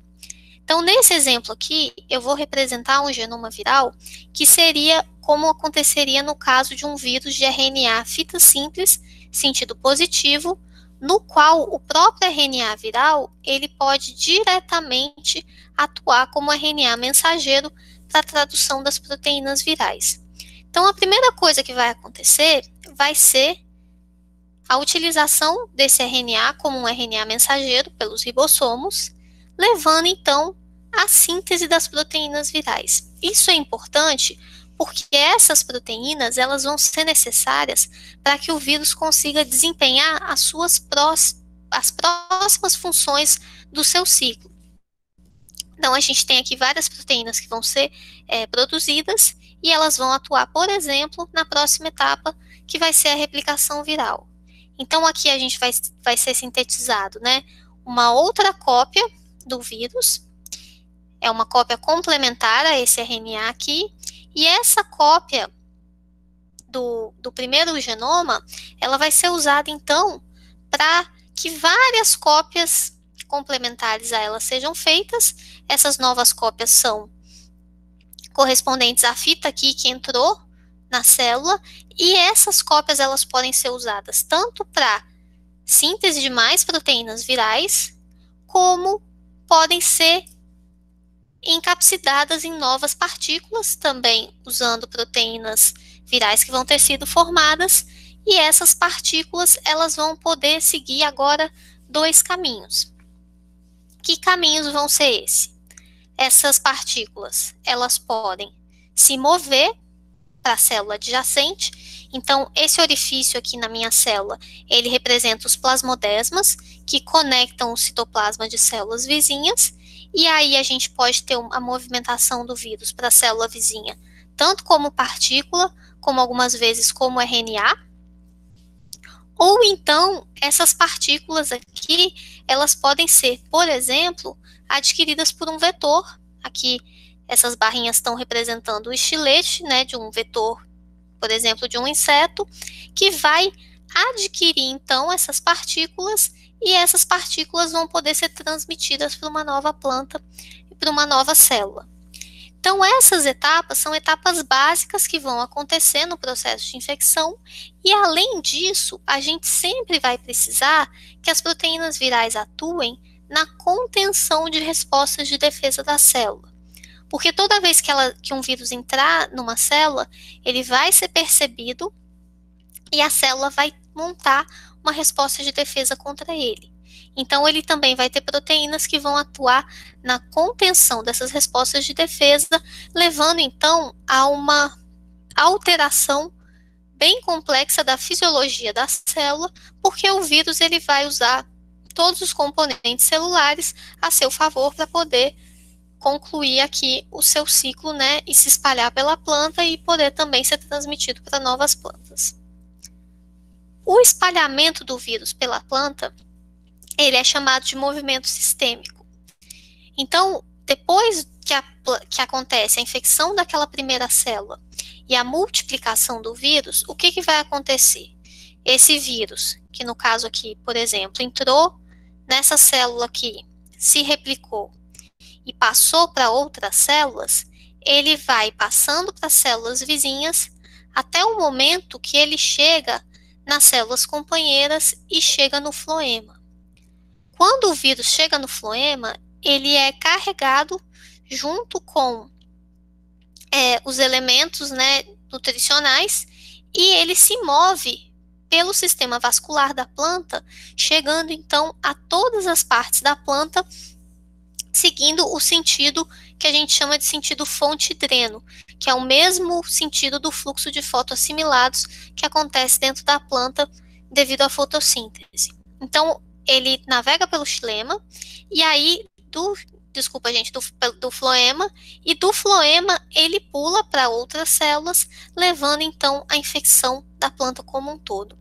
Então, nesse exemplo aqui, eu vou representar um genoma viral que seria como aconteceria no caso de um vírus de RNA fita simples, sentido positivo, no qual o próprio RNA viral, ele pode diretamente atuar como RNA mensageiro para a tradução das proteínas virais. Então, a primeira coisa que vai acontecer vai ser a utilização desse RNA como um RNA mensageiro pelos ribossomos, levando então à síntese das proteínas virais. Isso é importante porque essas proteínas elas vão ser necessárias para que o vírus consiga desempenhar as próximas funções do seu ciclo. Então, a gente tem aqui várias proteínas que vão ser produzidas e elas vão atuar, por exemplo, na próxima etapa, que vai ser a replicação viral. Então, aqui a gente vai ser sintetizado, né, uma outra cópia do vírus, é uma cópia complementar a esse RNA aqui, e essa cópia do primeiro genoma, ela vai ser usada, então, para que várias cópias complementares a ela sejam feitas. Essas novas cópias são correspondentes à fita aqui que entrou na célula, e essas cópias elas podem ser usadas tanto para síntese de mais proteínas virais, como podem ser encapsidadas em novas partículas, também usando proteínas virais que vão ter sido formadas, e essas partículas elas vão poder seguir agora dois caminhos. Que caminhos vão ser esses? Essas partículas, elas podem se mover para a célula adjacente. Então, esse orifício aqui na minha célula, ele representa os plasmodesmas, que conectam o citoplasma de células vizinhas, e aí a gente pode ter a movimentação do vírus para a célula vizinha, tanto como partícula, como algumas vezes como RNA, ou então essas partículas aqui, elas podem ser, por exemplo, adquiridas por um vetor. Aqui essas barrinhas estão representando o estilete, né, de um vetor, por exemplo, de um inseto, que vai adquirir então essas partículas, e essas partículas vão poder ser transmitidas para uma nova planta e para uma nova célula. Então, essas etapas são etapas básicas que vão acontecer no processo de infecção, e além disso, a gente sempre vai precisar que as proteínas virais atuem na contenção de respostas de defesa da célula. Porque toda vez que um vírus entrar numa célula, ele vai ser percebido e a célula vai montar uma resposta de defesa contra ele. Então, ele também vai ter proteínas que vão atuar na contenção dessas respostas de defesa, levando então a uma alteração bem complexa da fisiologia da célula, porque o vírus ele vai usar todos os componentes celulares a seu favor para poder concluir aqui o seu ciclo, né, e se espalhar pela planta e poder também ser transmitido para novas plantas. O espalhamento do vírus pela planta, ele é chamado de movimento sistêmico. Então, depois que acontece a infecção daquela primeira célula e a multiplicação do vírus, o que vai acontecer? Esse vírus, que no caso aqui, por exemplo, entrou nessa célula aqui, se replicou e passou para outras células, ele vai passando para células vizinhas até o momento que ele chega nas células companheiras e chega no floema. Quando o vírus chega no floema, ele é carregado junto com os elementos, né, nutricionais, e ele se move pelo sistema vascular da planta, chegando então a todas as partes da planta, seguindo o sentido que a gente chama de sentido fonte-dreno, que é o mesmo sentido do fluxo de fotoassimilados que acontece dentro da planta devido à fotossíntese. Então, ele navega pelo xilema, e aí do floema, e do floema ele pula para outras células, levando então a infecção da planta como um todo.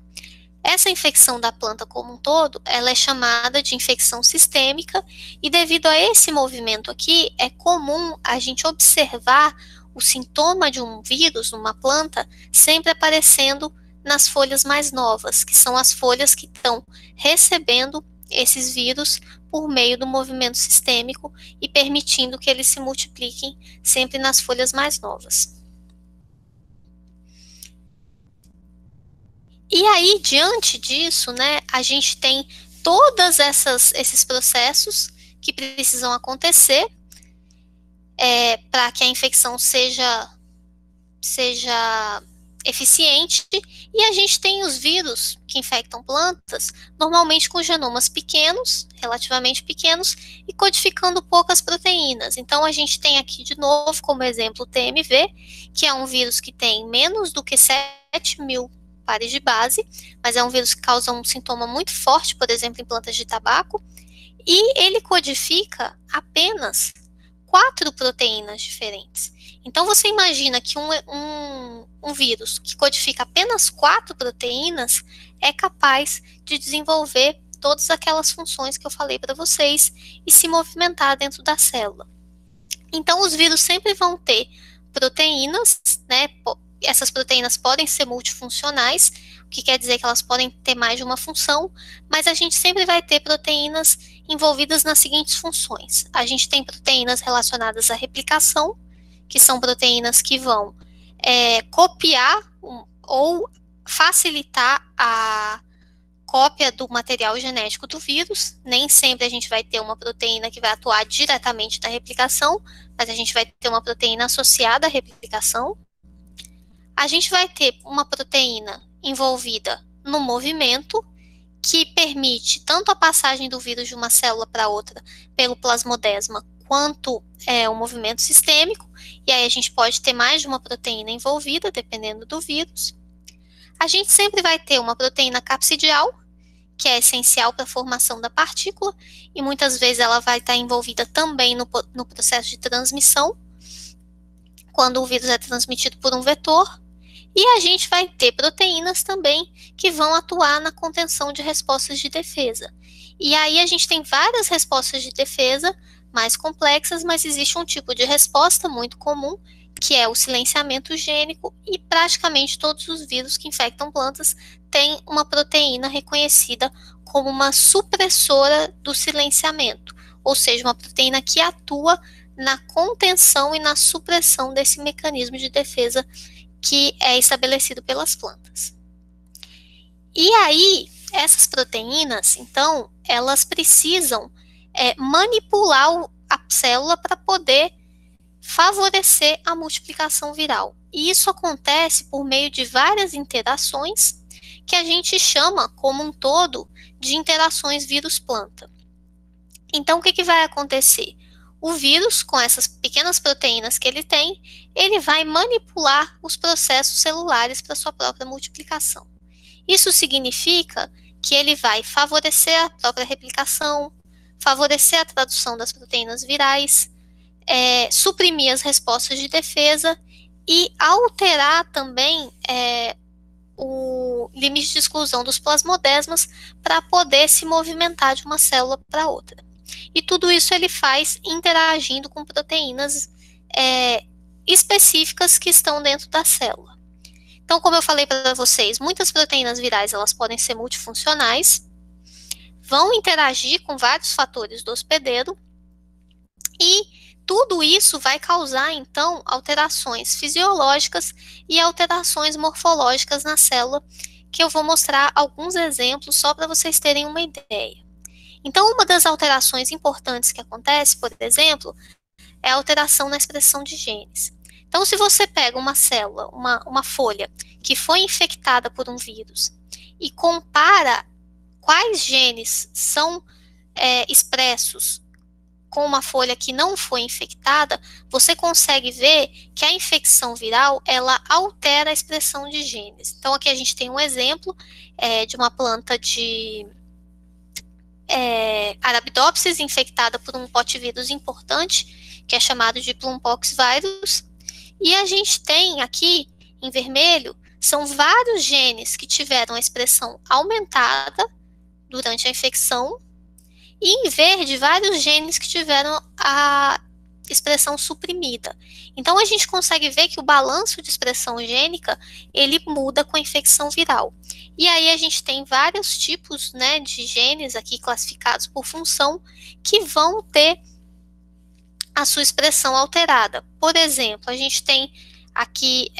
Essa infecção da planta como um todo, ela é chamada de infecção sistêmica, e devido a esse movimento aqui, é comum a gente observar o sintoma de um vírus numa planta sempre aparecendo nas folhas mais novas, que são as folhas que estão recebendo esses vírus por meio do movimento sistêmico e permitindo que eles se multipliquem sempre nas folhas mais novas. E aí, diante disso, né, a gente tem todos esses processos que precisam acontecer para que a infecção seja eficiente, e a gente tem os vírus que infectam plantas, normalmente com genomas pequenos, relativamente pequenos, e codificando poucas proteínas. Então, a gente tem aqui, de novo, como exemplo, o TMV, que é um vírus que tem menos do que 7.000 pares de base, mas é um vírus que causa um sintoma muito forte, por exemplo, em plantas de tabaco, e ele codifica apenas 4 proteínas diferentes. Então, você imagina que um vírus que codifica apenas 4 proteínas é capaz de desenvolver todas aquelas funções que eu falei para vocês e se movimentar dentro da célula. Então, os vírus sempre vão ter proteínas, né? Essas proteínas podem ser multifuncionais, o que quer dizer que elas podem ter mais de uma função, mas a gente sempre vai ter proteínas envolvidas nas seguintes funções. A gente tem proteínas relacionadas à replicação, que são proteínas que vão copiar ou facilitar a cópia do material genético do vírus. Nem sempre a gente vai ter uma proteína que vai atuar diretamente na replicação, mas a gente vai ter uma proteína associada à replicação. A gente vai ter uma proteína envolvida no movimento, que permite tanto a passagem do vírus de uma célula para outra pelo plasmodesma, quanto o movimento sistêmico, e aí a gente pode ter mais de uma proteína envolvida, dependendo do vírus. A gente sempre vai ter uma proteína capsidial, que é essencial para a formação da partícula, e muitas vezes ela vai estar envolvida também no processo de transmissão, quando o vírus é transmitido por um vetor. E a gente vai ter proteínas também que vão atuar na contenção de respostas de defesa. E aí a gente tem várias respostas de defesa mais complexas, mas existe um tipo de resposta muito comum, que é o silenciamento gênico, e praticamente todos os vírus que infectam plantas têm uma proteína reconhecida como uma supressora do silenciamento, ou seja, uma proteína que atua na contenção e na supressão desse mecanismo de defesa que é estabelecido pelas plantas. E aí, essas proteínas, então, elas precisam manipular a célula para poder favorecer a multiplicação viral. E isso acontece por meio de várias interações que a gente chama, como um todo, de interações vírus-planta. Então, o que vai acontecer? O vírus, com essas pequenas proteínas que ele tem, ele vai manipular os processos celulares para sua própria multiplicação. Isso significa que ele vai favorecer a própria replicação, favorecer a tradução das proteínas virais, suprimir as respostas de defesa e alterar também o limite de exclusão dos plasmodesmas para poder se movimentar de uma célula para outra. E tudo isso ele faz interagindo com proteínas específicas que estão dentro da célula. Então, como eu falei para vocês, muitas proteínas virais elas podem ser multifuncionais, vão interagir com vários fatores do hospedeiro e tudo isso vai causar, então, alterações fisiológicas e alterações morfológicas na célula, que eu vou mostrar alguns exemplos só para vocês terem uma ideia. Então, uma das alterações importantes que acontece, por exemplo, é a alteração na expressão de genes. Então, se você pega uma célula, uma folha, que foi infectada por um vírus, e compara quais genes são expressos com uma folha que não foi infectada, você consegue ver que a infecção viral, ela altera a expressão de genes. Então, aqui a gente tem um exemplo de uma planta de Arabidopsis infectada por um potivírus importante, que é chamado de Plumpox virus. E a gente tem aqui, em vermelho, são vários genes que tiveram a expressão aumentada durante a infecção, e em verde, vários genes que tiveram a expressão suprimida. Então, a gente consegue ver que o balanço de expressão gênica, ele muda com a infecção viral. E aí, a gente tem vários tipos, né, de genes aqui classificados por função que vão ter a sua expressão alterada. Por exemplo, a gente tem aqui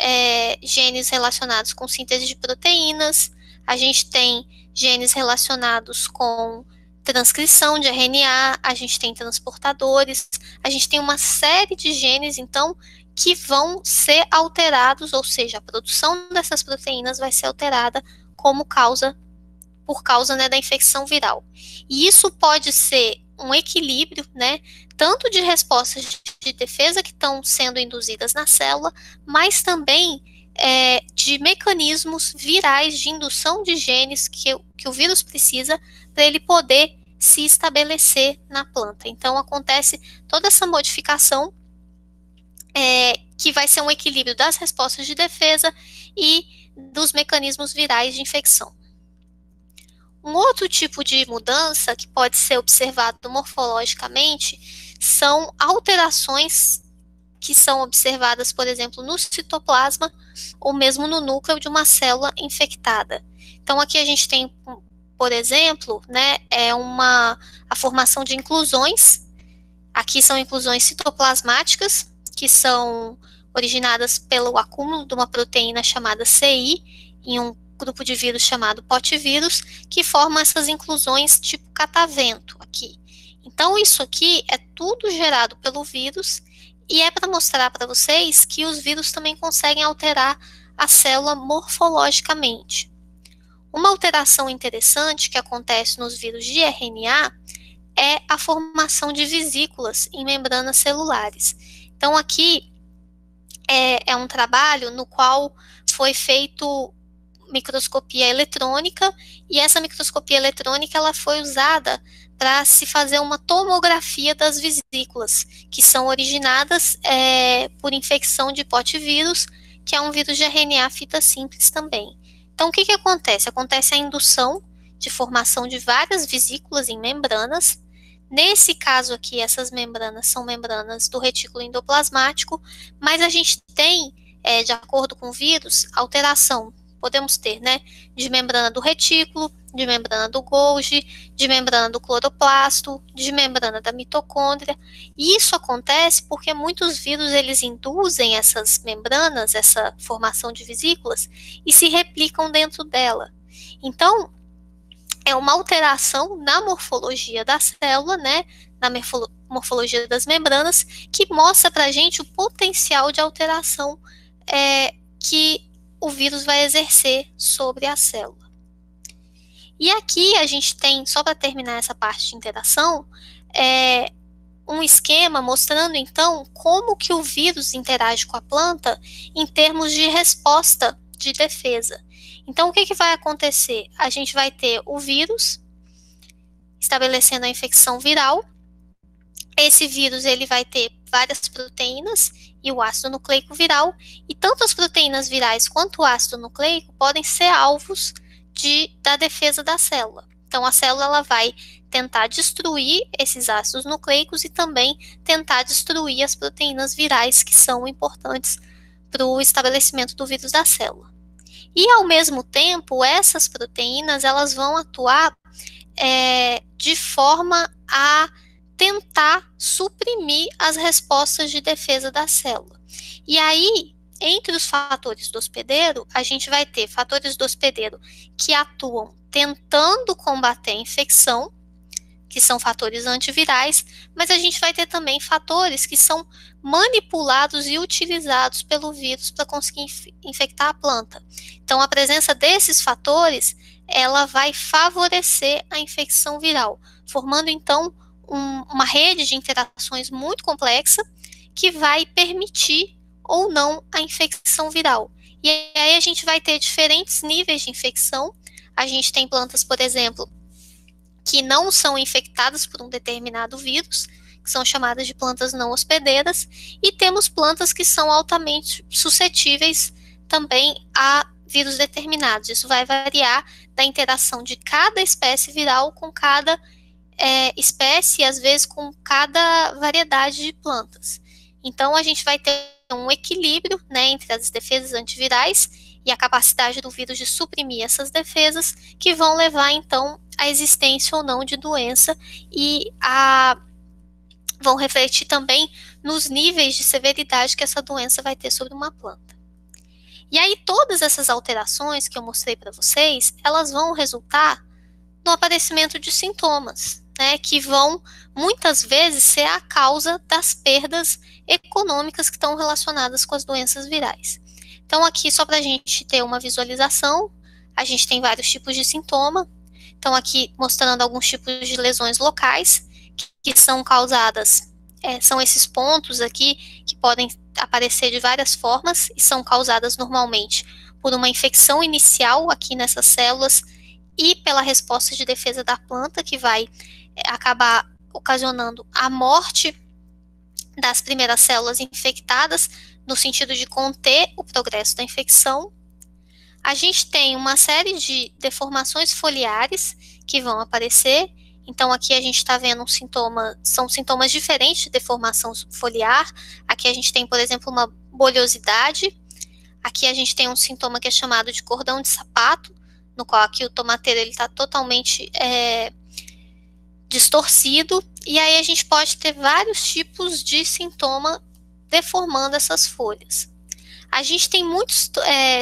genes relacionados com síntese de proteínas, a gente tem genes relacionados com transcrição de RNA, a gente tem transportadores, a gente tem uma série de genes, então, que vão ser alterados, ou seja, a produção dessas proteínas vai ser alterada por causa, né, da infecção viral. E isso pode ser um equilíbrio, né, tanto de respostas de defesa que estão sendo induzidas na célula, mas também de mecanismos virais de indução de genes que o vírus precisa para ele poder se estabelecer na planta. Então, acontece toda essa modificação que vai ser um equilíbrio das respostas de defesa e dos mecanismos virais de infecção. Um outro tipo de mudança que pode ser observado morfologicamente são alterações que são observadas, por exemplo, no citoplasma ou mesmo no núcleo de uma célula infectada. Então, aqui a gente tem, por exemplo, né, a formação de inclusões. Aqui são inclusões citoplasmáticas, que são originadas pelo acúmulo de uma proteína chamada CI em um grupo de vírus chamado potivírus, que formam essas inclusões tipo catavento aqui. Então, isso aqui é tudo gerado pelo vírus e é para mostrar para vocês que os vírus também conseguem alterar a célula morfologicamente. Uma alteração interessante que acontece nos vírus de RNA é a formação de vesículas em membranas celulares. Então, aqui é um trabalho no qual foi feito microscopia eletrônica, e essa microscopia eletrônica ela foi usada para se fazer uma tomografia das vesículas, que são originadas por infecção de potivírus, que é um vírus de RNA fita simples também. Então, o que acontece? Acontece a indução de formação de várias vesículas em membranas. Nesse caso aqui, essas membranas são membranas do retículo endoplasmático, mas a gente tem, de acordo com o vírus, alteração. Podemos ter, né, de membrana do retículo, de membrana do Golgi, de membrana do cloroplasto, de membrana da mitocôndria. E isso acontece porque muitos vírus, eles induzem essas membranas, essa formação de vesículas, e se replicam dentro dela. Então, é uma alteração na morfologia da célula, né, na morfologia das membranas, que mostra para a gente o potencial de alteração que o vírus vai exercer sobre a célula. E aqui a gente tem, só para terminar essa parte de interação, um esquema mostrando, então, como que o vírus interage com a planta em termos de resposta de defesa. Então, o que vai acontecer? A gente vai ter o vírus estabelecendo a infecção viral. Esse vírus ele vai ter várias proteínas e o ácido nucleico viral, e tanto as proteínas virais quanto o ácido nucleico podem ser alvos da defesa da célula. Então, a célula ela vai tentar destruir esses ácidos nucleicos e também tentar destruir as proteínas virais que são importantes para o estabelecimento do vírus da célula. E, ao mesmo tempo, essas proteínas elas vão atuar de forma a tentar suprimir as respostas de defesa da célula. E aí, entre os fatores do hospedeiro, a gente vai ter fatores do hospedeiro que atuam tentando combater a infecção, que são fatores antivirais, mas a gente vai ter também fatores que são manipulados e utilizados pelo vírus para conseguir infectar a planta. Então, a presença desses fatores, ela vai favorecer a infecção viral, formando, então, uma rede de interações muito complexa que vai permitir ou não a infecção viral. E aí a gente vai ter diferentes níveis de infecção. A gente tem plantas, por exemplo, que não são infectadas por um determinado vírus, que são chamadas de plantas não hospedeiras, e temos plantas que são altamente suscetíveis também a vírus determinados. Isso vai variar da interação de cada espécie viral com cada espécie e às vezes com cada variedade de plantas. Então a gente vai ter um equilíbrio, né, entre as defesas antivirais e a capacidade do vírus de suprimir essas defesas, que vão levar então à existência ou não de doença e vão refletir também nos níveis de severidade que essa doença vai ter sobre uma planta. E aí todas essas alterações que eu mostrei para vocês, elas vão resultar no aparecimento de sintomas, né, que vão muitas vezes ser a causa das perdas econômicas que estão relacionadas com as doenças virais. Então aqui, só para a gente ter uma visualização, a gente tem vários tipos de sintoma. Então aqui mostrando alguns tipos de lesões locais que são causadas, são esses pontos aqui que podem aparecer de várias formas e são causadas normalmente por uma infecção inicial aqui nessas células e pela resposta de defesa da planta, que vai acabar ocasionando a morte das primeiras células infectadas, no sentido de conter o progresso da infecção. A gente tem uma série de deformações foliares que vão aparecer. Então, aqui a gente está vendo são sintomas diferentes de deformação foliar. Aqui a gente tem, por exemplo, uma bolhosidade. Aqui a gente tem um sintoma que é chamado de cordão de sapato, no qual aqui o tomateiro está totalmente distorcido. E aí a gente pode ter vários tipos de sintoma deformando essas folhas. A gente tem muitos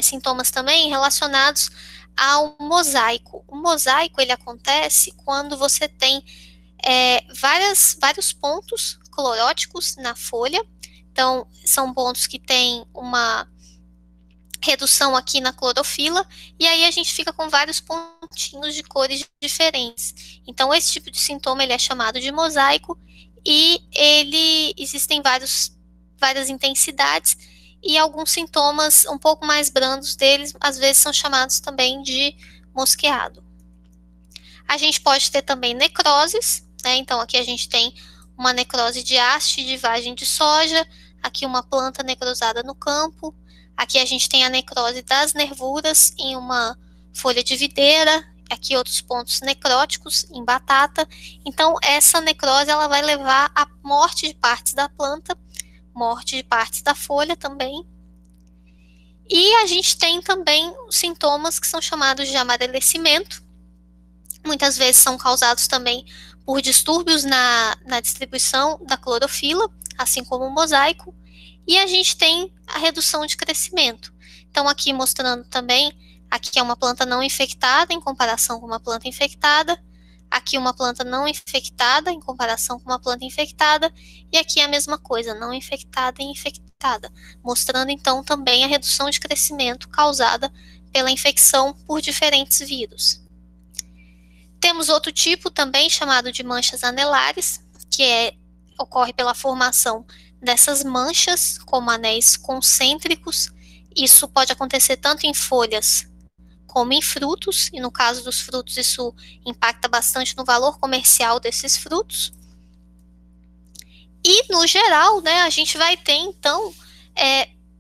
sintomas também relacionados ao mosaico. O mosaico ele acontece quando você tem vários pontos cloróticos na folha. Então, são pontos que têm uma redução aqui na clorofila, e aí a gente fica com vários pontinhos de cores diferentes. Então, esse tipo de sintoma ele é chamado de mosaico, e existem várias intensidades, e alguns sintomas um pouco mais brandos deles, às vezes são chamados também de mosqueado. A gente pode ter também necroses, né? Então aqui a gente tem uma necrose de haste de vagem de soja, aqui uma planta necrosada no campo, aqui a gente tem a necrose das nervuras em uma folha de videira, aqui outros pontos necróticos em batata. Então essa necrose ela vai levar à morte de partes da planta, morte de partes da folha também. E a gente tem também sintomas que são chamados de amarelecimento. Muitas vezes são causados também por distúrbios na distribuição da clorofila, assim como o mosaico. E a gente tem a redução de crescimento. Então aqui mostrando também Aqui é uma planta não infectada em comparação com uma planta infectada. Aqui uma planta não infectada em comparação com uma planta infectada. E aqui a mesma coisa, não infectada e infectada, mostrando então também a redução de crescimento causada pela infecção por diferentes vírus. Temos outro tipo também chamado de manchas anelares, que ocorre pela formação dessas manchas como anéis concêntricos. Isso pode acontecer tanto em folhas como em frutos, e no caso dos frutos isso impacta bastante no valor comercial desses frutos. E, no geral, né, a gente vai ter, então,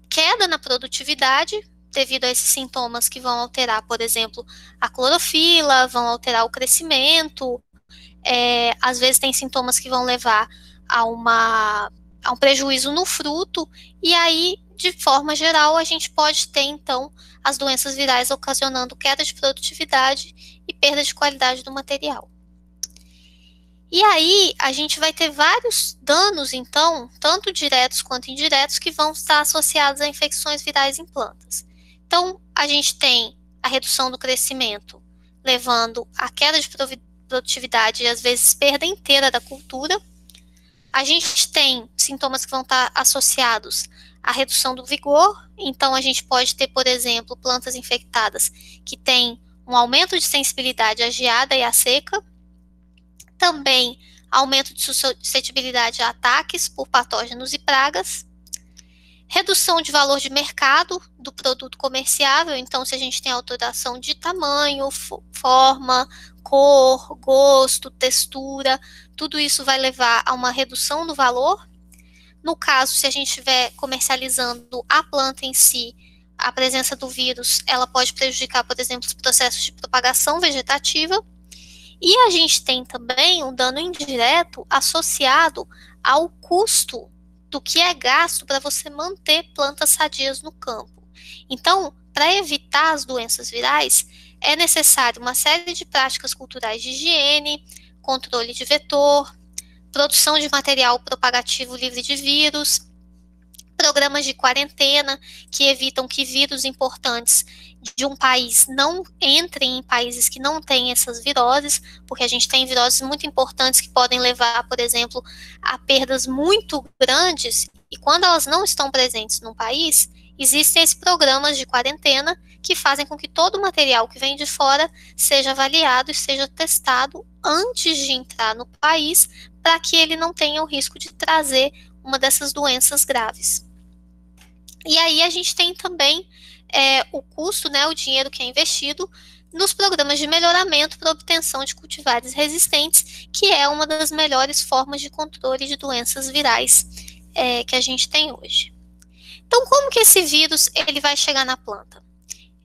queda na produtividade devido a esses sintomas que vão alterar, por exemplo, a clorofila, vão alterar o crescimento, às vezes tem sintomas que vão levar a um prejuízo no fruto, e aí, de forma geral, a gente pode ter, então, as doenças virais ocasionando queda de produtividade e perda de qualidade do material. E aí, a gente vai ter vários danos, então, tanto diretos quanto indiretos, que vão estar associados a infecções virais em plantas. Então, a gente tem a redução do crescimento, levando a queda de produtividade e, às vezes, perda inteira da cultura. A gente tem sintomas que vão estar associados à redução do vigor, então a gente pode ter, por exemplo, plantas infectadas que têm um aumento de sensibilidade à geada e à seca, também aumento de suscetibilidade a ataques por patógenos e pragas, redução de valor de mercado do produto comerciável, então se a gente tem alteração de tamanho, forma, cor, gosto, textura, tudo isso vai levar a uma redução do valor. No caso, se a gente estiver comercializando a planta em si, a presença do vírus, ela pode prejudicar, por exemplo, os processos de propagação vegetativa. E a gente tem também um dano indireto associado ao custo do que é gasto para você manter plantas sadias no campo. Então, para evitar as doenças virais, é necessário uma série de práticas culturais de higiene, controle de vetor, produção de material propagativo livre de vírus, programas de quarentena que evitam que vírus importantes de um país não entrem em países que não têm essas viroses, porque a gente tem viroses muito importantes que podem levar, por exemplo, a perdas muito grandes, e quando elas não estão presentes no país, existem esses programas de quarentena que fazem com que todo o material que vem de fora seja avaliado e seja testado antes de entrar no país, para que ele não tenha o risco de trazer uma dessas doenças graves. E aí a gente tem também o custo, né, o dinheiro que é investido nos programas de melhoramento para obtenção de cultivares resistentes, que é uma das melhores formas de controle de doenças virais que a gente tem hoje. Então, como que esse vírus ele vai chegar na planta?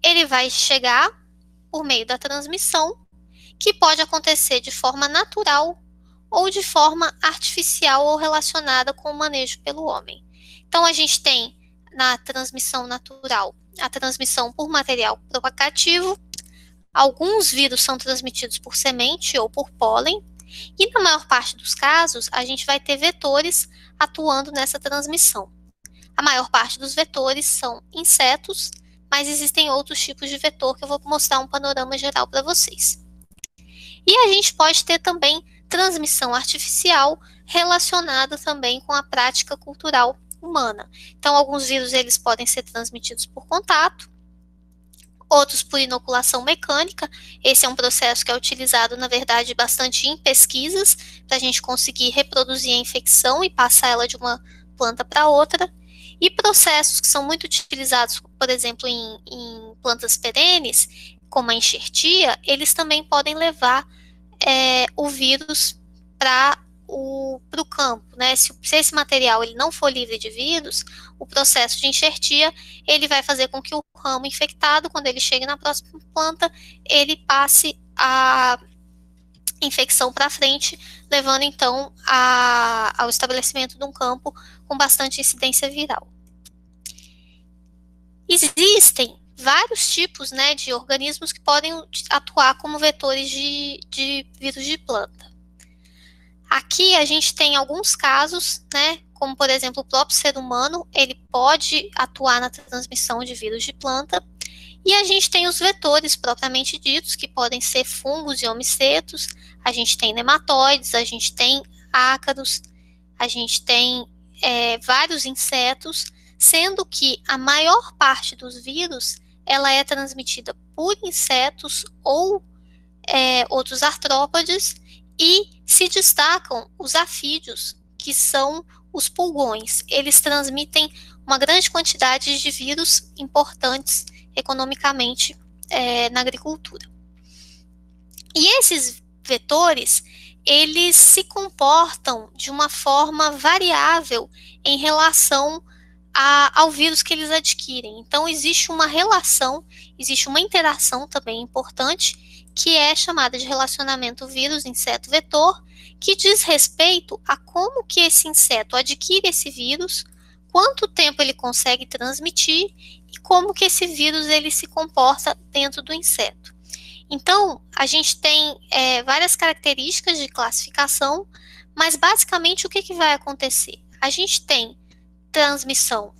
Ele vai chegar por meio da transmissão, que pode acontecer de forma natural ou de forma artificial ou relacionada com o manejo pelo homem. Então, a gente tem na transmissão natural a transmissão por material propagativo. Alguns vírus são transmitidos por semente ou por pólen, e na maior parte dos casos, a gente vai ter vetores atuando nessa transmissão. A maior parte dos vetores são insetos, mas existem outros tipos de vetor que eu vou mostrar um panorama geral para vocês. E a gente pode ter também transmissão artificial relacionada também com a prática cultural humana. Então, alguns vírus eles podem ser transmitidos por contato, outros por inoculação mecânica. Esse é um processo que é utilizado, na verdade, bastante em pesquisas, para a gente conseguir reproduzir a infecção e passar ela de uma planta para outra. E processos que são muito utilizados, por exemplo, em plantas perenes, como a enxertia, eles também podem levar o vírus para o campo, né? Se esse material ele não for livre de vírus, o processo de enxertia ele vai fazer com que o ramo infectado, quando ele chegue na próxima planta, ele passe a infecção para frente, levando então ao estabelecimento de um campo com bastante incidência viral. Existem vários tipos, né, de organismos que podem atuar como vetores de vírus de planta. Aqui a gente tem alguns casos, né, como por exemplo o próprio ser humano, ele pode atuar na transmissão de vírus de planta, E a gente tem os vetores propriamente ditos, que podem ser fungos e homicetos, a gente tem nematóides, a gente tem ácaros, a gente tem vários insetos, sendo que a maior parte dos vírus ela é transmitida por insetos ou outros artrópodes, e se destacam os afídeos, que são os pulgões. Eles transmitem uma grande quantidade de vírus importantes economicamente na agricultura. E esses vetores, eles se comportam de uma forma variável em relação ao vírus que eles adquirem. Então, existe uma relação, existe uma interação também importante, que é chamada de relacionamento vírus-inseto-vetor, que diz respeito a como que esse inseto adquire esse vírus, quanto tempo ele consegue transmitir e como que esse vírus ele se comporta dentro do inseto. Então, a gente tem várias características de classificação, mas basicamente o que vai acontecer? A gente tem transmissão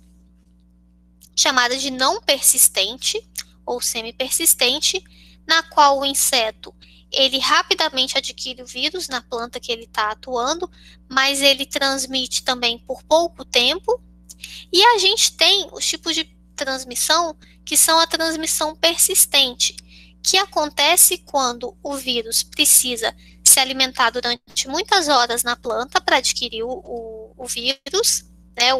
chamada de não persistente ou semi-persistente, na qual o inseto ele rapidamente adquire o vírus na planta que ele está atuando, mas ele transmite também por pouco tempo. E a gente tem os tipos de transmissão que são a transmissão persistente, que acontece quando o vírus precisa se alimentar durante muitas horas na planta para adquirir o vírus, né?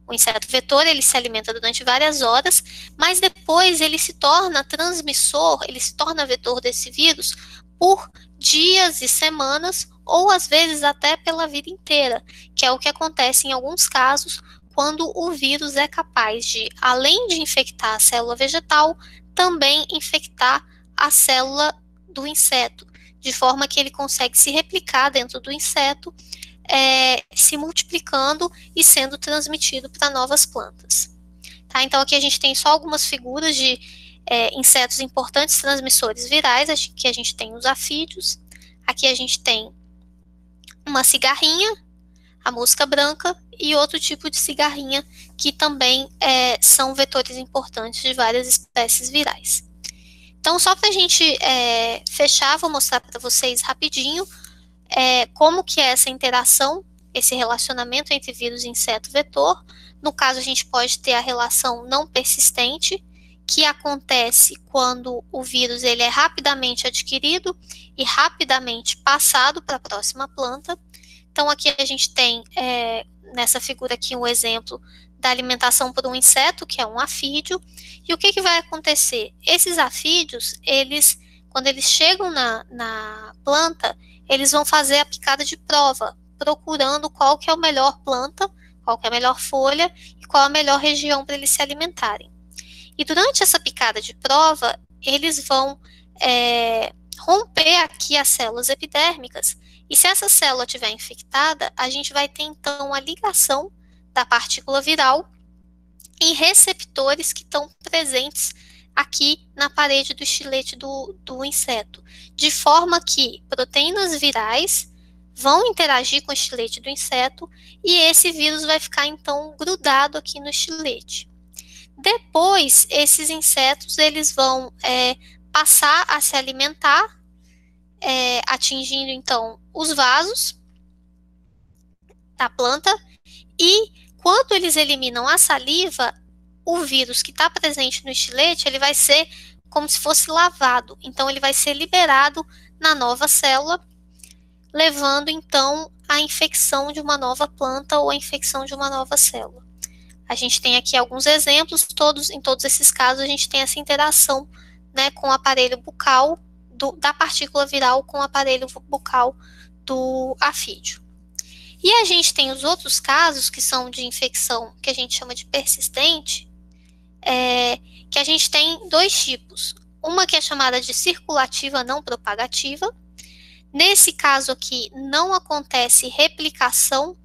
O inseto vetor, ele se alimenta durante várias horas, mas depois ele se torna transmissor, ele se torna vetor desse vírus por dias e semanas, ou às vezes até pela vida inteira, que é o que acontece em alguns casos, quando o vírus é capaz de, além de infectar a célula vegetal, também infectar a célula do inseto, de forma que ele consegue se replicar dentro do inseto, se multiplicando e sendo transmitido para novas plantas. Tá? Então aqui a gente tem só algumas figuras de insetos importantes transmissores virais. Aqui a gente tem os afídeos, aqui a gente tem uma cigarrinha, a mosca branca e outro tipo de cigarrinha que também são vetores importantes de várias espécies virais. Então só para a gente fechar, vou mostrar para vocês rapidinho como que é essa interação, esse relacionamento entre vírus e inseto-vetor. No caso, a gente pode ter a relação não persistente, que acontece quando o vírus ele é rapidamente adquirido e rapidamente passado para a próxima planta. Então, aqui a gente tem, nessa figura aqui, um exemplo da alimentação por um inseto, que é um afídeo. E o que vai acontecer? Esses afídeos, quando eles chegam na planta, eles vão fazer a picada de prova, procurando qual que é a melhor planta, qual que é a melhor folha e qual a melhor região para eles se alimentarem. E durante essa picada de prova, eles vão romper aqui as células epidérmicas, e se essa célula estiver infectada, a gente vai ter então a ligação da partícula viral em receptores que estão presentes aqui na parede do estilete do inseto, de forma que proteínas virais vão interagir com o estilete do inseto e esse vírus vai ficar então grudado aqui no estilete. Depois, esses insetos eles vão passar a se alimentar, atingindo então os vasos da planta, e quando eles eliminam a saliva, o vírus que está presente no estilete, ele vai ser como se fosse lavado. Então, ele vai ser liberado na nova célula, levando, então, à infecção de uma nova planta ou à infecção de uma nova célula. A gente tem aqui alguns exemplos, em todos esses casos, a gente tem essa interação, né, com o aparelho bucal, da partícula viral com o aparelho bucal do afídeo. E a gente tem os outros casos, que são de infecção, que a gente chama de persistente, que a gente tem dois tipos. Uma que é chamada de circulativa não propagativa. Nesse caso aqui, não acontece replicação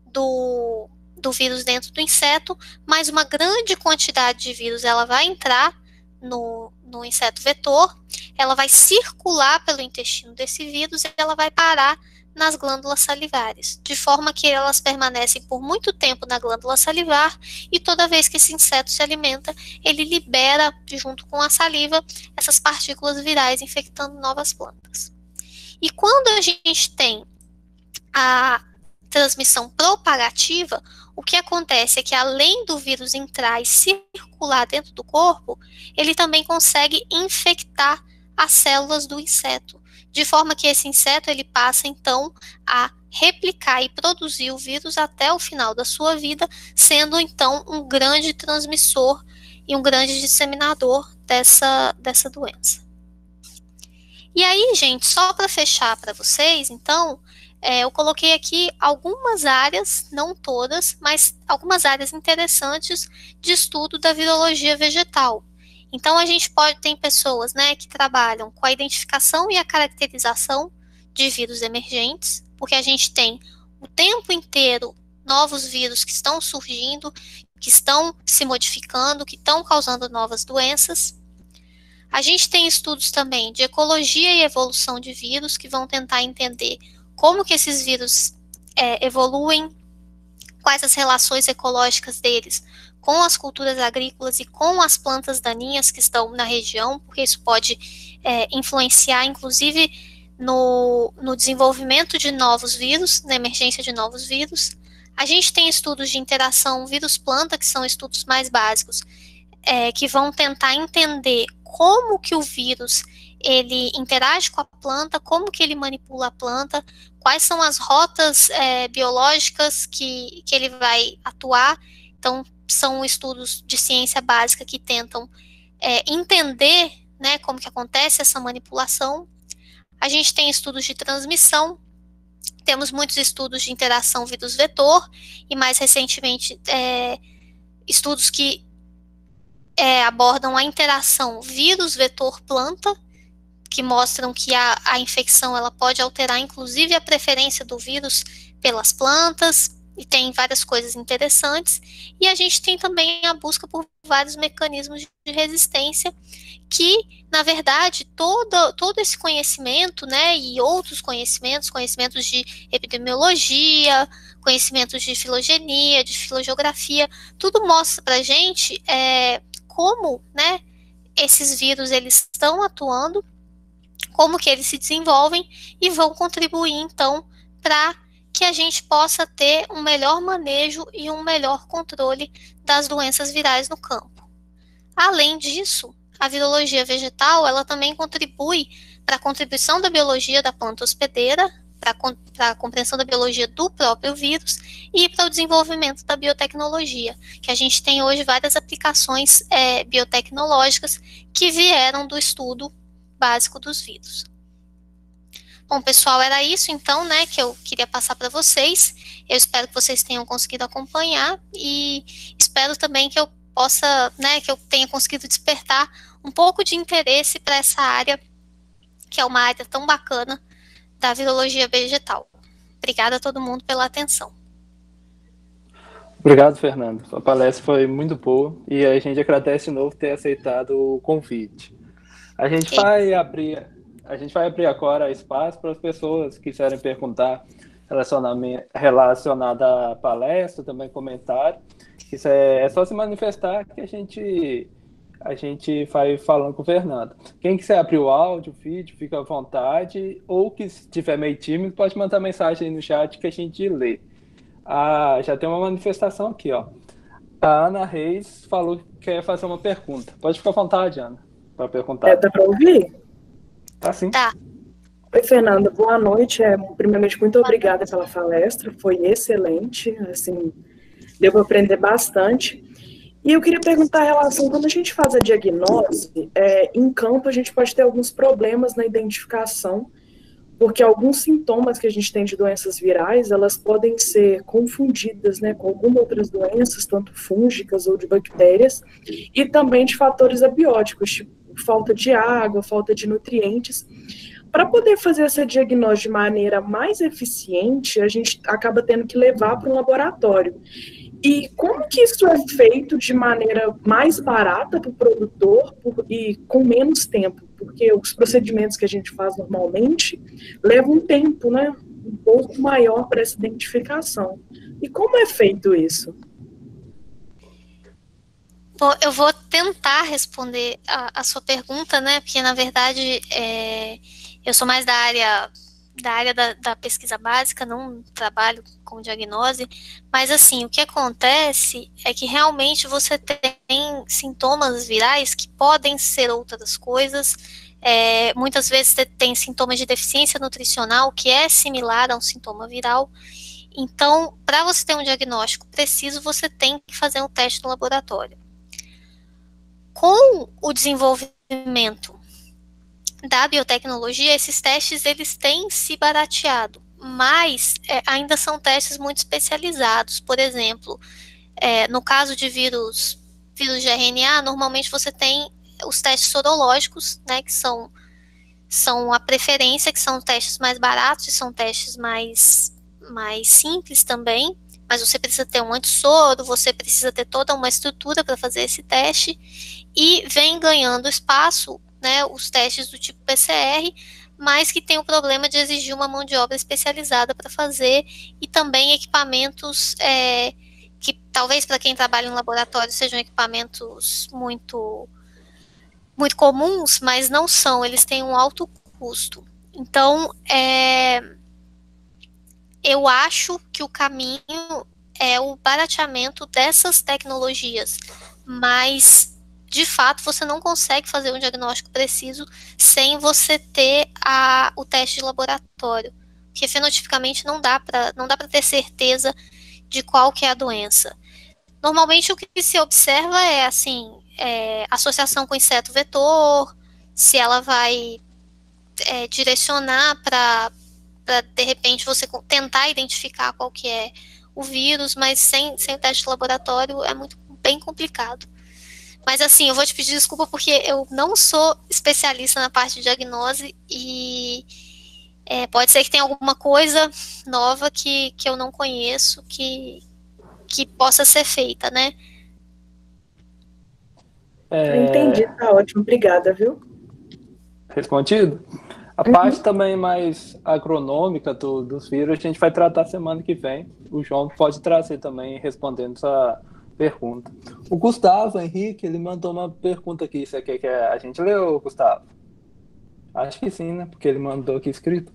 do vírus dentro do inseto, mas uma grande quantidade de vírus ela vai entrar no inseto vetor, ela vai circular pelo intestino desse vírus e ela vai parar nas glândulas salivares, de forma que elas permanecem por muito tempo na glândula salivar e toda vez que esse inseto se alimenta, ele libera, junto com a saliva, essas partículas virais infectando novas plantas. E quando a gente tem a transmissão propagativa, o que acontece é que além do vírus entrar e circular dentro do corpo, ele também consegue infectar as células do inseto, de forma que esse inseto ele passa então a replicar e produzir o vírus até o final da sua vida, sendo então um grande transmissor e um grande disseminador dessa doença. E aí, gente, só para fechar para vocês, então, eu coloquei aqui algumas áreas, não todas, mas algumas áreas interessantes de estudo da virologia vegetal. Então, a gente tem pessoas, né, que trabalham com a identificação e a caracterização de vírus emergentes, porque a gente tem o tempo inteiro novos vírus que estão surgindo, que estão se modificando, que estão causando novas doenças. A gente tem estudos também de ecologia e evolução de vírus, que vão tentar entender como que esses vírus evoluem, quais as relações ecológicas deles com as culturas agrícolas e com as plantas daninhas que estão na região, porque isso pode influenciar, inclusive, no desenvolvimento de novos vírus, na emergência de novos vírus. A gente tem estudos de interação vírus-planta, que são estudos mais básicos, que vão tentar entender como que o vírus ele interage com a planta, como que ele manipula a planta, quais são as rotas biológicas que ele vai atuar. Então, são estudos de ciência básica que tentam entender, né, como que acontece essa manipulação. A gente tem estudos de transmissão, temos muitos estudos de interação vírus-vetor, e mais recentemente estudos que abordam a interação vírus-vetor-planta, que mostram que a infecção ela pode alterar inclusive a preferência do vírus pelas plantas, e tem várias coisas interessantes. E a gente tem também a busca por vários mecanismos de resistência, que, na verdade, todo esse conhecimento, né, e outros conhecimentos de epidemiologia, conhecimentos de filogenia, de filogeografia, tudo mostra para a gente como, né, esses vírus eles estão atuando, como que eles se desenvolvem e vão contribuir, então, para que a gente possa ter um melhor manejo e um melhor controle das doenças virais no campo. Além disso, a virologia vegetal, ela também contribui para a contribuição da biologia da planta hospedeira, para a compreensão da biologia do próprio vírus e para o desenvolvimento da biotecnologia, que a gente tem hoje várias aplicações biotecnológicas que vieram do estudo básico dos vírus. Bom, pessoal, era isso então, né, que eu queria passar para vocês. Eu espero que vocês tenham conseguido acompanhar e espero também que eu possa, né, que eu tenha conseguido despertar um pouco de interesse para essa área, que é uma área tão bacana da virologia vegetal. Obrigada a todo mundo pela atenção. Obrigado, Fernando. A palestra foi muito boa e a gente agradece de novo ter aceitado o convite. A gente vai abrir agora espaço para as pessoas que quiserem perguntar relacionado à palestra, também comentário. Isso é só se manifestar que a gente vai falando com o Fernando. Quem quiser abrir o áudio, o vídeo, fica à vontade, ou que estiver meio tímido, pode mandar mensagem aí no chat que a gente lê. Já tem uma manifestação aqui, ó. A Ana Reis falou que quer fazer uma pergunta. Pode ficar à vontade, Ana, para perguntar. Dá para ouvir? Tá sim. Tá. Oi, Fernanda, boa noite. Primeiramente, muito obrigada pela palestra, foi excelente, assim, deu para aprender bastante. E eu queria perguntar a relação, quando a gente faz a diagnose, em campo a gente pode ter alguns problemas na identificação, porque alguns sintomas que a gente tem de doenças virais, elas podem ser confundidas, né, com algumas outras doenças, tanto fúngicas ou de bactérias, e também de fatores abióticos, tipo falta de água, falta de nutrientes. Para poder fazer essa diagnose de maneira mais eficiente, a gente acaba tendo que levar para um laboratório. E como que isso é feito de maneira mais barata para o produtor e com menos tempo? Porque os procedimentos que a gente faz normalmente levam um tempo, né? um pouco maior para essa identificação. E como é feito isso? Bom, eu vou tentar responder a sua pergunta, né? Porque, na verdade, eu sou mais da área da pesquisa básica, não trabalho com diagnose, mas, assim, o que acontece é que realmente você tem sintomas virais que podem ser outras coisas. Muitas vezes tem sintomas de deficiência nutricional que é similar a um sintoma viral. Então, para você ter um diagnóstico preciso, você tem que fazer um teste no laboratório. Com o desenvolvimento da biotecnologia, esses testes eles têm se barateado, mas ainda são testes muito especializados. Por exemplo, no caso de vírus de RNA, normalmente você tem os testes sorológicos, né, que são a preferência, que são testes mais baratos e são testes mais simples também, mas você precisa ter um antissoro, você precisa ter toda uma estrutura para fazer esse teste, e vem ganhando espaço, né, os testes do tipo PCR, mas que tem o problema de exigir uma mão de obra especializada para fazer, e também equipamentos que talvez para quem trabalha em laboratório sejam equipamentos muito comuns, mas não são, eles têm um alto custo. Então, eu acho que o caminho é o barateamento dessas tecnologias, mas, de fato, você não consegue fazer um diagnóstico preciso sem você ter o teste de laboratório, porque fenotipicamente não dá para ter certeza de qual que é a doença. Normalmente, o que se observa é, assim, associação com inseto vetor, se ela vai direcionar para, de repente, você tentar identificar qual que é o vírus, mas sem o teste de laboratório é bem complicado. Mas, assim, eu vou te pedir desculpa porque eu não sou especialista na parte de diagnose e pode ser que tenha alguma coisa nova que eu não conheço que possa ser feita, né? Entendi, tá ótimo, obrigada, viu? Respondido? A parte também mais agronômica dos vírus a gente vai tratar semana que vem. O João pode trazer também respondendo essa pergunta. O Gustavo Henrique, ele mandou uma pergunta aqui. Você quer que a gente leu, Gustavo? Acho que sim, né? Porque ele mandou aqui escrito.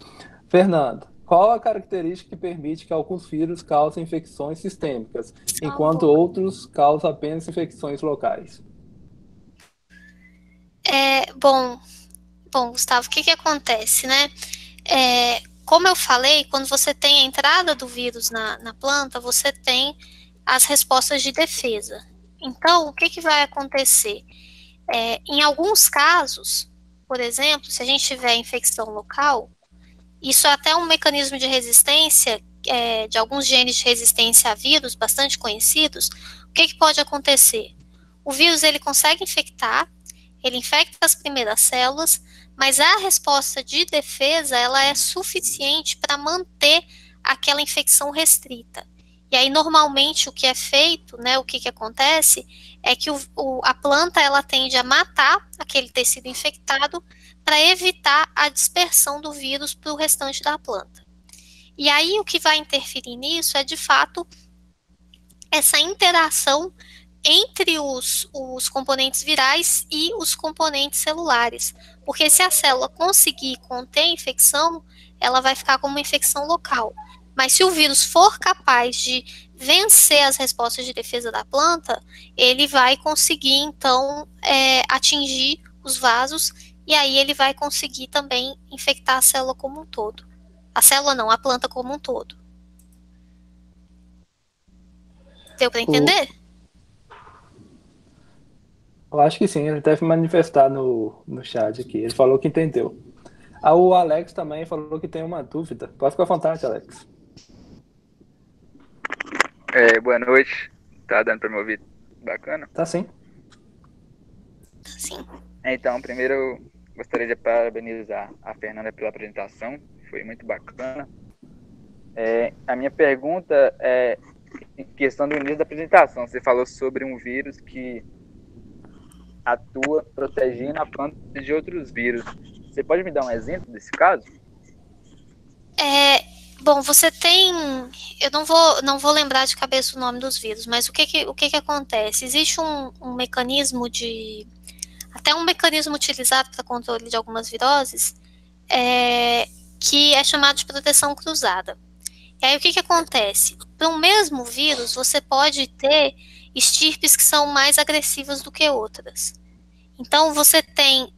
Fernando, qual a característica que permite que alguns vírus causem infecções sistêmicas, enquanto outros causam apenas infecções locais? Bom, Gustavo, o que acontece, né? Como eu falei, quando você tem a entrada do vírus na planta, você tem as respostas de defesa. Então, o que vai acontecer? Em alguns casos, por exemplo, se a gente tiver infecção local, isso é até um mecanismo de resistência, de alguns genes de resistência a vírus bastante conhecidos. O que pode acontecer? O vírus ele consegue infectar, ele infecta as primeiras células, mas a resposta de defesa ela é suficiente para manter aquela infecção restrita. E aí, normalmente, o que é feito, né, o que acontece, é que a planta ela tende a matar aquele tecido infectado para evitar a dispersão do vírus para o restante da planta. E aí, o que vai interferir nisso é, de fato, essa interação entre os componentes virais e os componentes celulares. Porque se a célula conseguir conter a infecção, ela vai ficar como uma infecção local. Mas se o vírus for capaz de vencer as respostas de defesa da planta, ele vai conseguir, então, atingir os vasos, e aí ele vai conseguir também infectar a célula como um todo. A célula não, a planta como um todo. Deu para entender? Eu acho que sim, ele deve manifestar no chat aqui. Ele falou que entendeu. O Alex também falou que tem uma dúvida. Pode ficar à vontade, Alex. Boa noite. Tá dando para me ouvir? Bacana? Tá sim. Sim. Então, primeiro eu gostaria de parabenizar a Fernanda pela apresentação. Foi muito bacana. A minha pergunta é em questão do início da apresentação. Você falou sobre um vírus que atua protegendo a planta de outros vírus. Você pode me dar um exemplo desse caso? Bom, você tem, eu não vou lembrar de cabeça o nome dos vírus, mas o que acontece? Existe um mecanismo até um mecanismo utilizado para controle de algumas viroses, que é chamado de proteção cruzada. E aí o que acontece? Para um mesmo vírus, você pode ter estirpes que são mais agressivas do que outras. Então, você tem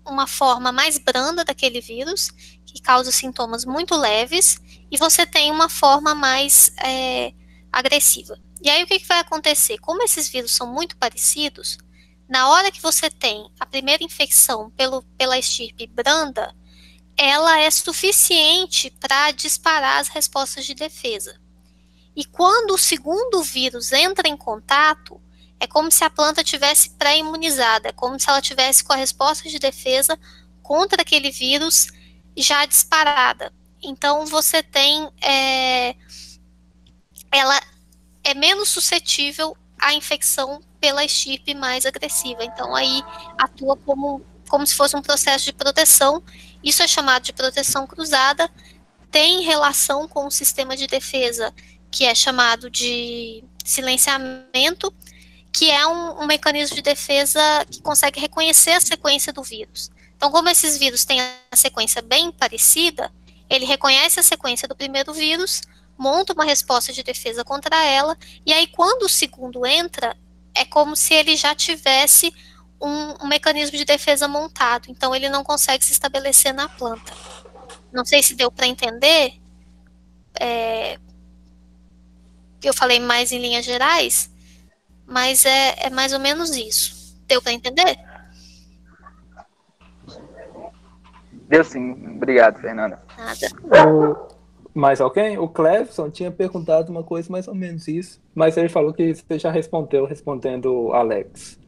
uma forma mais branda daquele vírus, que causa sintomas muito leves, e você tem uma forma mais agressiva. E aí, o que vai acontecer? Como esses vírus são muito parecidos, na hora que você tem a primeira infecção pela estirpe branda, ela é suficiente para disparar as respostas de defesa. E quando o segundo vírus entra em contato, é como se a planta tivesse pré-imunizada, é como se ela tivesse com a resposta de defesa contra aquele vírus já disparada. Então, você tem... ela é menos suscetível à infecção pela estirpe mais agressiva. Então, aí atua como se fosse um processo de proteção. Isso é chamado de proteção cruzada. Tem relação com o sistema de defesa, que é chamado de silenciamento, que é um mecanismo de defesa que consegue reconhecer a sequência do vírus. Então, como esses vírus têm a sequência bem parecida, ele reconhece a sequência do primeiro vírus, monta uma resposta de defesa contra ela, e aí quando o segundo entra, é como se ele já tivesse um mecanismo de defesa montado, então ele não consegue se estabelecer na planta. Não sei se deu para entender, eu falei mais em linhas gerais, mas é mais ou menos isso. Deu para entender? Deu sim. Obrigado, Fernanda. Nada. Mais alguém? O Clevson tinha perguntado uma coisa mais ou menos isso, mas ele falou que você já respondeu, respondendo Alex.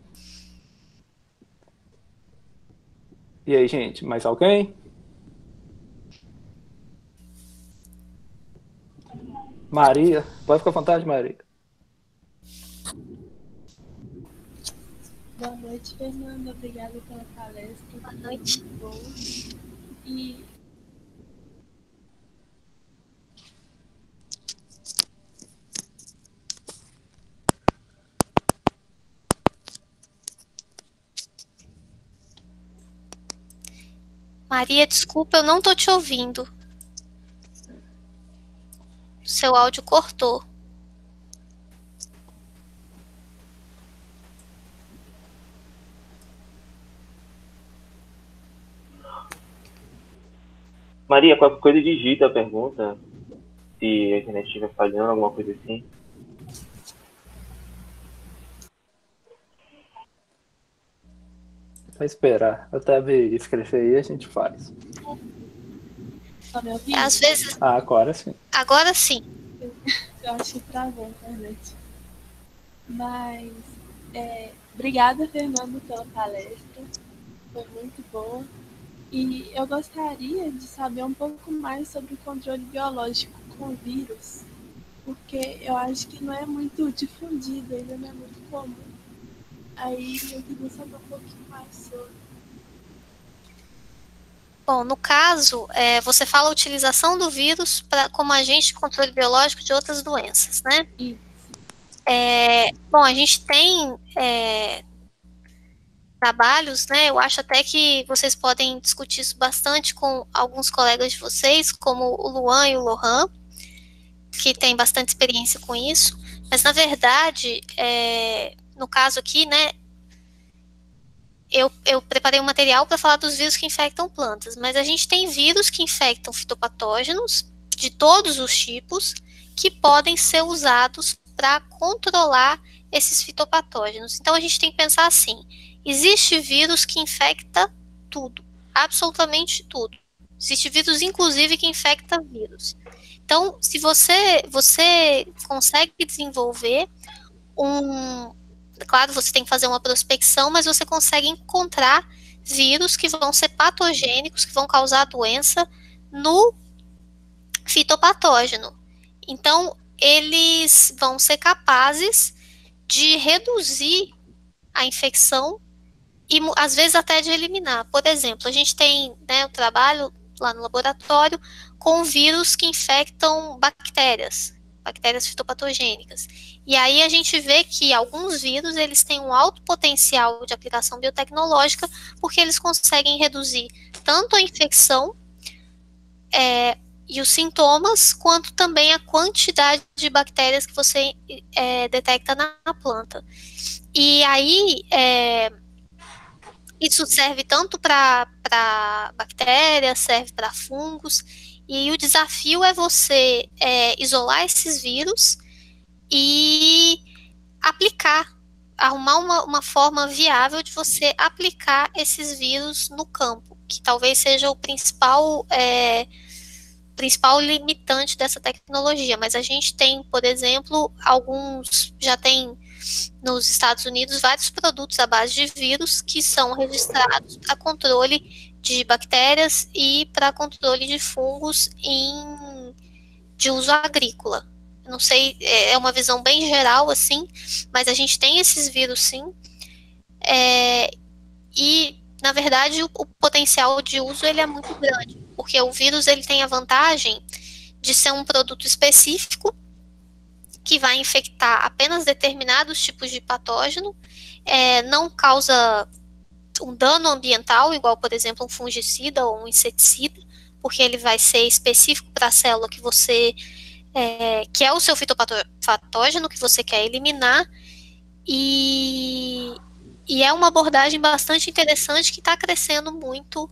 E aí, gente, mais alguém? Maria, pode ficar à vontade, Maria. Boa noite, Fernanda. Obrigada pela palestra. Boa noite. Muito bom. E Maria, desculpa, eu não tô te ouvindo. Seu áudio cortou. Maria, qualquer coisa digita a pergunta, se a internet estiver falhando, alguma coisa assim. Vai esperar. Eu tava escrever aí, a gente faz. só me ouvindo? Às vezes, Agora sim. agora sim. Eu acho que travou a internet. Mas, obrigada, Fernando, pela palestra. Foi muito boa. E eu gostaria de saber um pouco mais sobre o controle biológico com vírus, porque eu acho que não é muito difundido, ainda não é muito comum. Aí eu queria saber um pouquinho mais sobre. Bom, no caso, você fala a utilização do vírus como agente de controle biológico de outras doenças, né? Isso. Bom, a gente tem trabalhos, né? Eu acho até que vocês podem discutir isso bastante com alguns colegas de vocês, como o Luan e o Lohan, que têm bastante experiência com isso. Mas, na verdade, no caso aqui, né? Eu preparei um material para falar dos vírus que infectam plantas, mas a gente tem vírus que infectam fitopatógenos de todos os tipos que podem ser usados para controlar esses fitopatógenos. Então, a gente tem que pensar assim: existe vírus que infecta tudo, absolutamente tudo. Existe vírus, inclusive, que infecta vírus. Então, se você consegue desenvolver claro, você tem que fazer uma prospecção, mas você consegue encontrar vírus que vão ser patogênicos, que vão causar doença no fitopatógeno. Então, eles vão ser capazes de reduzir a infecção e, às vezes, até de eliminar. Por exemplo, a gente tem, né, o trabalho lá no laboratório com vírus que infectam bactérias fitopatogênicas. E aí a gente vê que alguns vírus, eles têm um alto potencial de aplicação biotecnológica, porque eles conseguem reduzir tanto a infecção e os sintomas, quanto também a quantidade de bactérias que você detecta na planta. E aí, isso serve tanto para bactérias, serve para fungos, e o desafio é você isolar esses vírus e arrumar uma forma viável de você aplicar esses vírus no campo, que talvez seja o principal limitante dessa tecnologia. Mas a gente tem, por exemplo, já tem nos Estados Unidos vários produtos à base de vírus que são registrados para controle de bactérias e para controle de fungos de uso agrícola. Não sei, é uma visão bem geral, assim, mas a gente tem esses vírus, sim. E, na verdade, o potencial de uso ele é muito grande, porque o vírus ele tem a vantagem de ser um produto específico que vai infectar apenas determinados tipos de patógeno, não causa um dano ambiental, igual, por exemplo, um fungicida ou um inseticida, porque ele vai ser específico para a célula que é o seu fitopatógeno que você quer eliminar, e é uma abordagem bastante interessante que está crescendo muito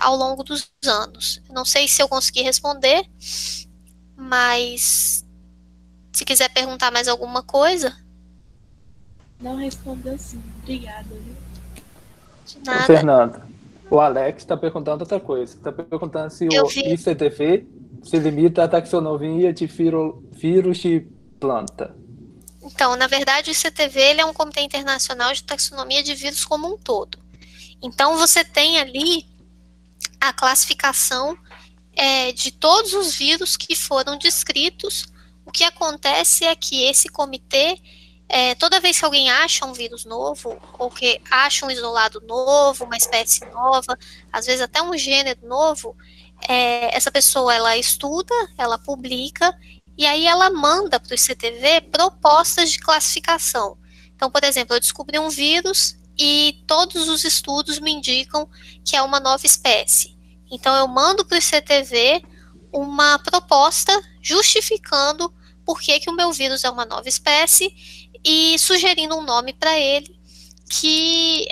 ao longo dos anos. Não sei se eu consegui responder, mas se quiser perguntar mais alguma coisa. Não respondeu sim. Obrigada. De nada. Fernando, o Alex está perguntando outra coisa. Está perguntando se o ICTV se limita à taxonomia de vírus de planta. Então, na verdade, o ICTV ele é um comitê internacional de taxonomia de vírus como um todo. Então, você tem ali a classificação de todos os vírus que foram descritos. O que acontece é que esse comitê, toda vez que alguém acha um vírus novo, ou que acha um isolado novo, uma espécie nova, às vezes até um gênero novo, essa pessoa ela estuda, ela publica, e aí ela manda para o ICTV propostas de classificação. Então, por exemplo, eu descobri um vírus e todos os estudos me indicam que é uma nova espécie. Então, eu mando para o ICTV uma proposta justificando por que o meu vírus é uma nova espécie e sugerindo um nome para ele que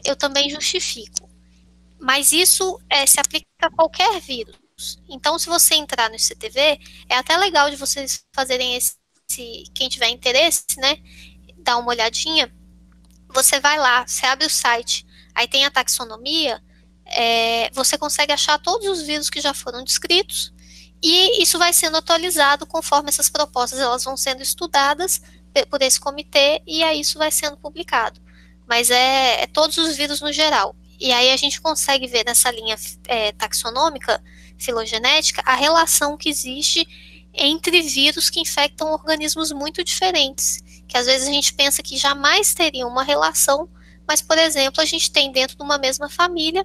eu também justifico. Mas isso se aplica a qualquer vírus. Então, se você entrar no ICTV, é até legal de vocês fazerem quem tiver interesse, né, dar uma olhadinha. Você vai lá, você abre o site, aí tem a taxonomia, você consegue achar todos os vírus que já foram descritos, e isso vai sendo atualizado conforme essas propostas elas vão sendo estudadas por esse comitê, e aí isso vai sendo publicado. Mas é todos os vírus no geral. E aí a gente consegue ver nessa linha taxonômica, filogenética, a relação que existe entre vírus que infectam organismos muito diferentes, que às vezes a gente pensa que jamais teriam uma relação, mas, por exemplo, a gente tem dentro de uma mesma família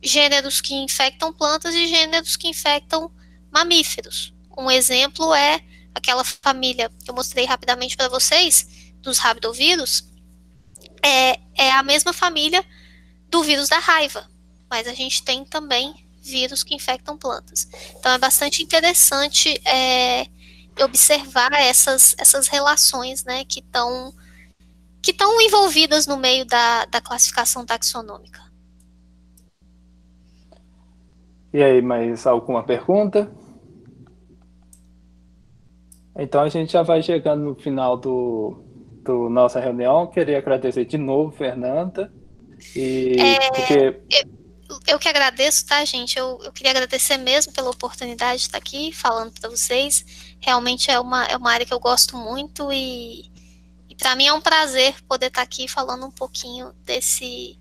gêneros que infectam plantas e gêneros que infectam mamíferos. Um exemplo é aquela família que eu mostrei rapidamente para vocês, dos rabidovírus, é a mesma família do vírus da raiva, mas a gente tem também vírus que infectam plantas. Então é bastante interessante observar essas relações, né, que estão envolvidas no meio da classificação taxonômica. E aí, mais alguma pergunta? Então a gente já vai chegando no final do nossa reunião. Queria agradecer de novo, Fernanda. Eu que agradeço, tá, gente? Eu queria agradecer mesmo pela oportunidade de estar aqui falando para vocês. Realmente é uma área que eu gosto muito e para mim é um prazer poder estar aqui falando um pouquinho desse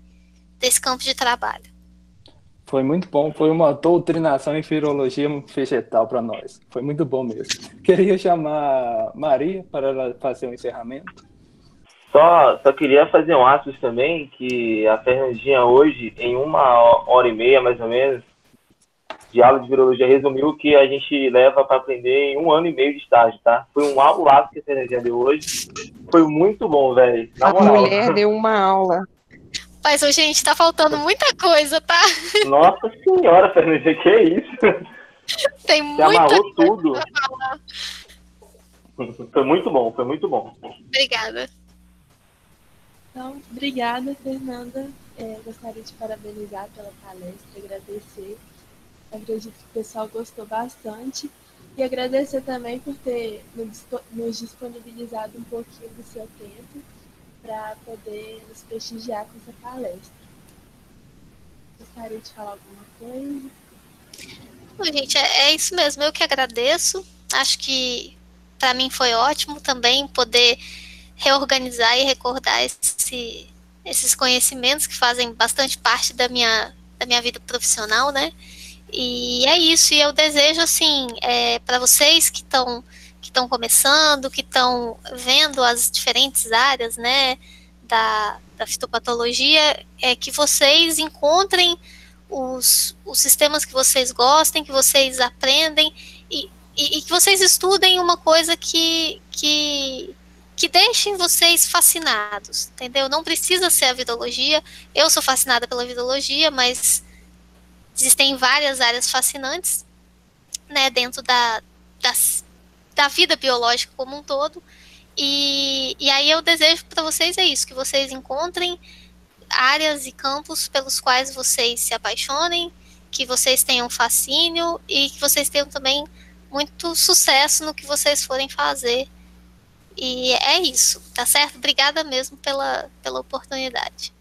campo de trabalho. Foi muito bom, foi uma doutrinação em virologia vegetal para nós. Foi muito bom mesmo. Queria chamar Maria para ela fazer um encerramento. Só queria fazer um aspas também, que a Fernandinha hoje, em 1h30 mais ou menos, de aula de virologia resumiu o que a gente leva para aprender em 1 ano e meio de estágio, tá? Foi um aulaço que a Fernandinha deu hoje. Foi muito bom, velho. Na A moral. mulher deu uma aula. Mas, ô, gente, tá faltando muita coisa, tá? Nossa senhora, Fernandinha, que é isso? Tem Você muita amarrou coisa tudo. pra falar. Foi muito bom, foi muito bom. Obrigada. Então, obrigada, Fernanda. Gostaria de parabenizar pela palestra, agradecer. Acredito que o pessoal gostou bastante. E agradecer também por ter nos disponibilizado um pouquinho do seu tempo para poder nos prestigiar com essa palestra. Gostaria de falar alguma coisa? Bom, gente, é isso mesmo. Eu que agradeço. Acho que para mim foi ótimo também poder reorganizar e recordar esses conhecimentos que fazem bastante parte da minha vida profissional, né? E é isso. E eu desejo, assim, para vocês que estão começando, que estão vendo as diferentes áreas, né, da fitopatologia, que vocês encontrem os sistemas que vocês gostem, que vocês aprendem e que vocês estudem uma coisa que deixem vocês fascinados, entendeu? Não precisa ser a virologia. Eu sou fascinada pela virologia, mas existem várias áreas fascinantes, né, dentro da vida biológica como um todo. E aí eu desejo para vocês isso, que vocês encontrem áreas e campos pelos quais vocês se apaixonem, que vocês tenham fascínio e que vocês tenham também muito sucesso no que vocês forem fazer. E é isso, tá certo? Obrigada mesmo pela oportunidade.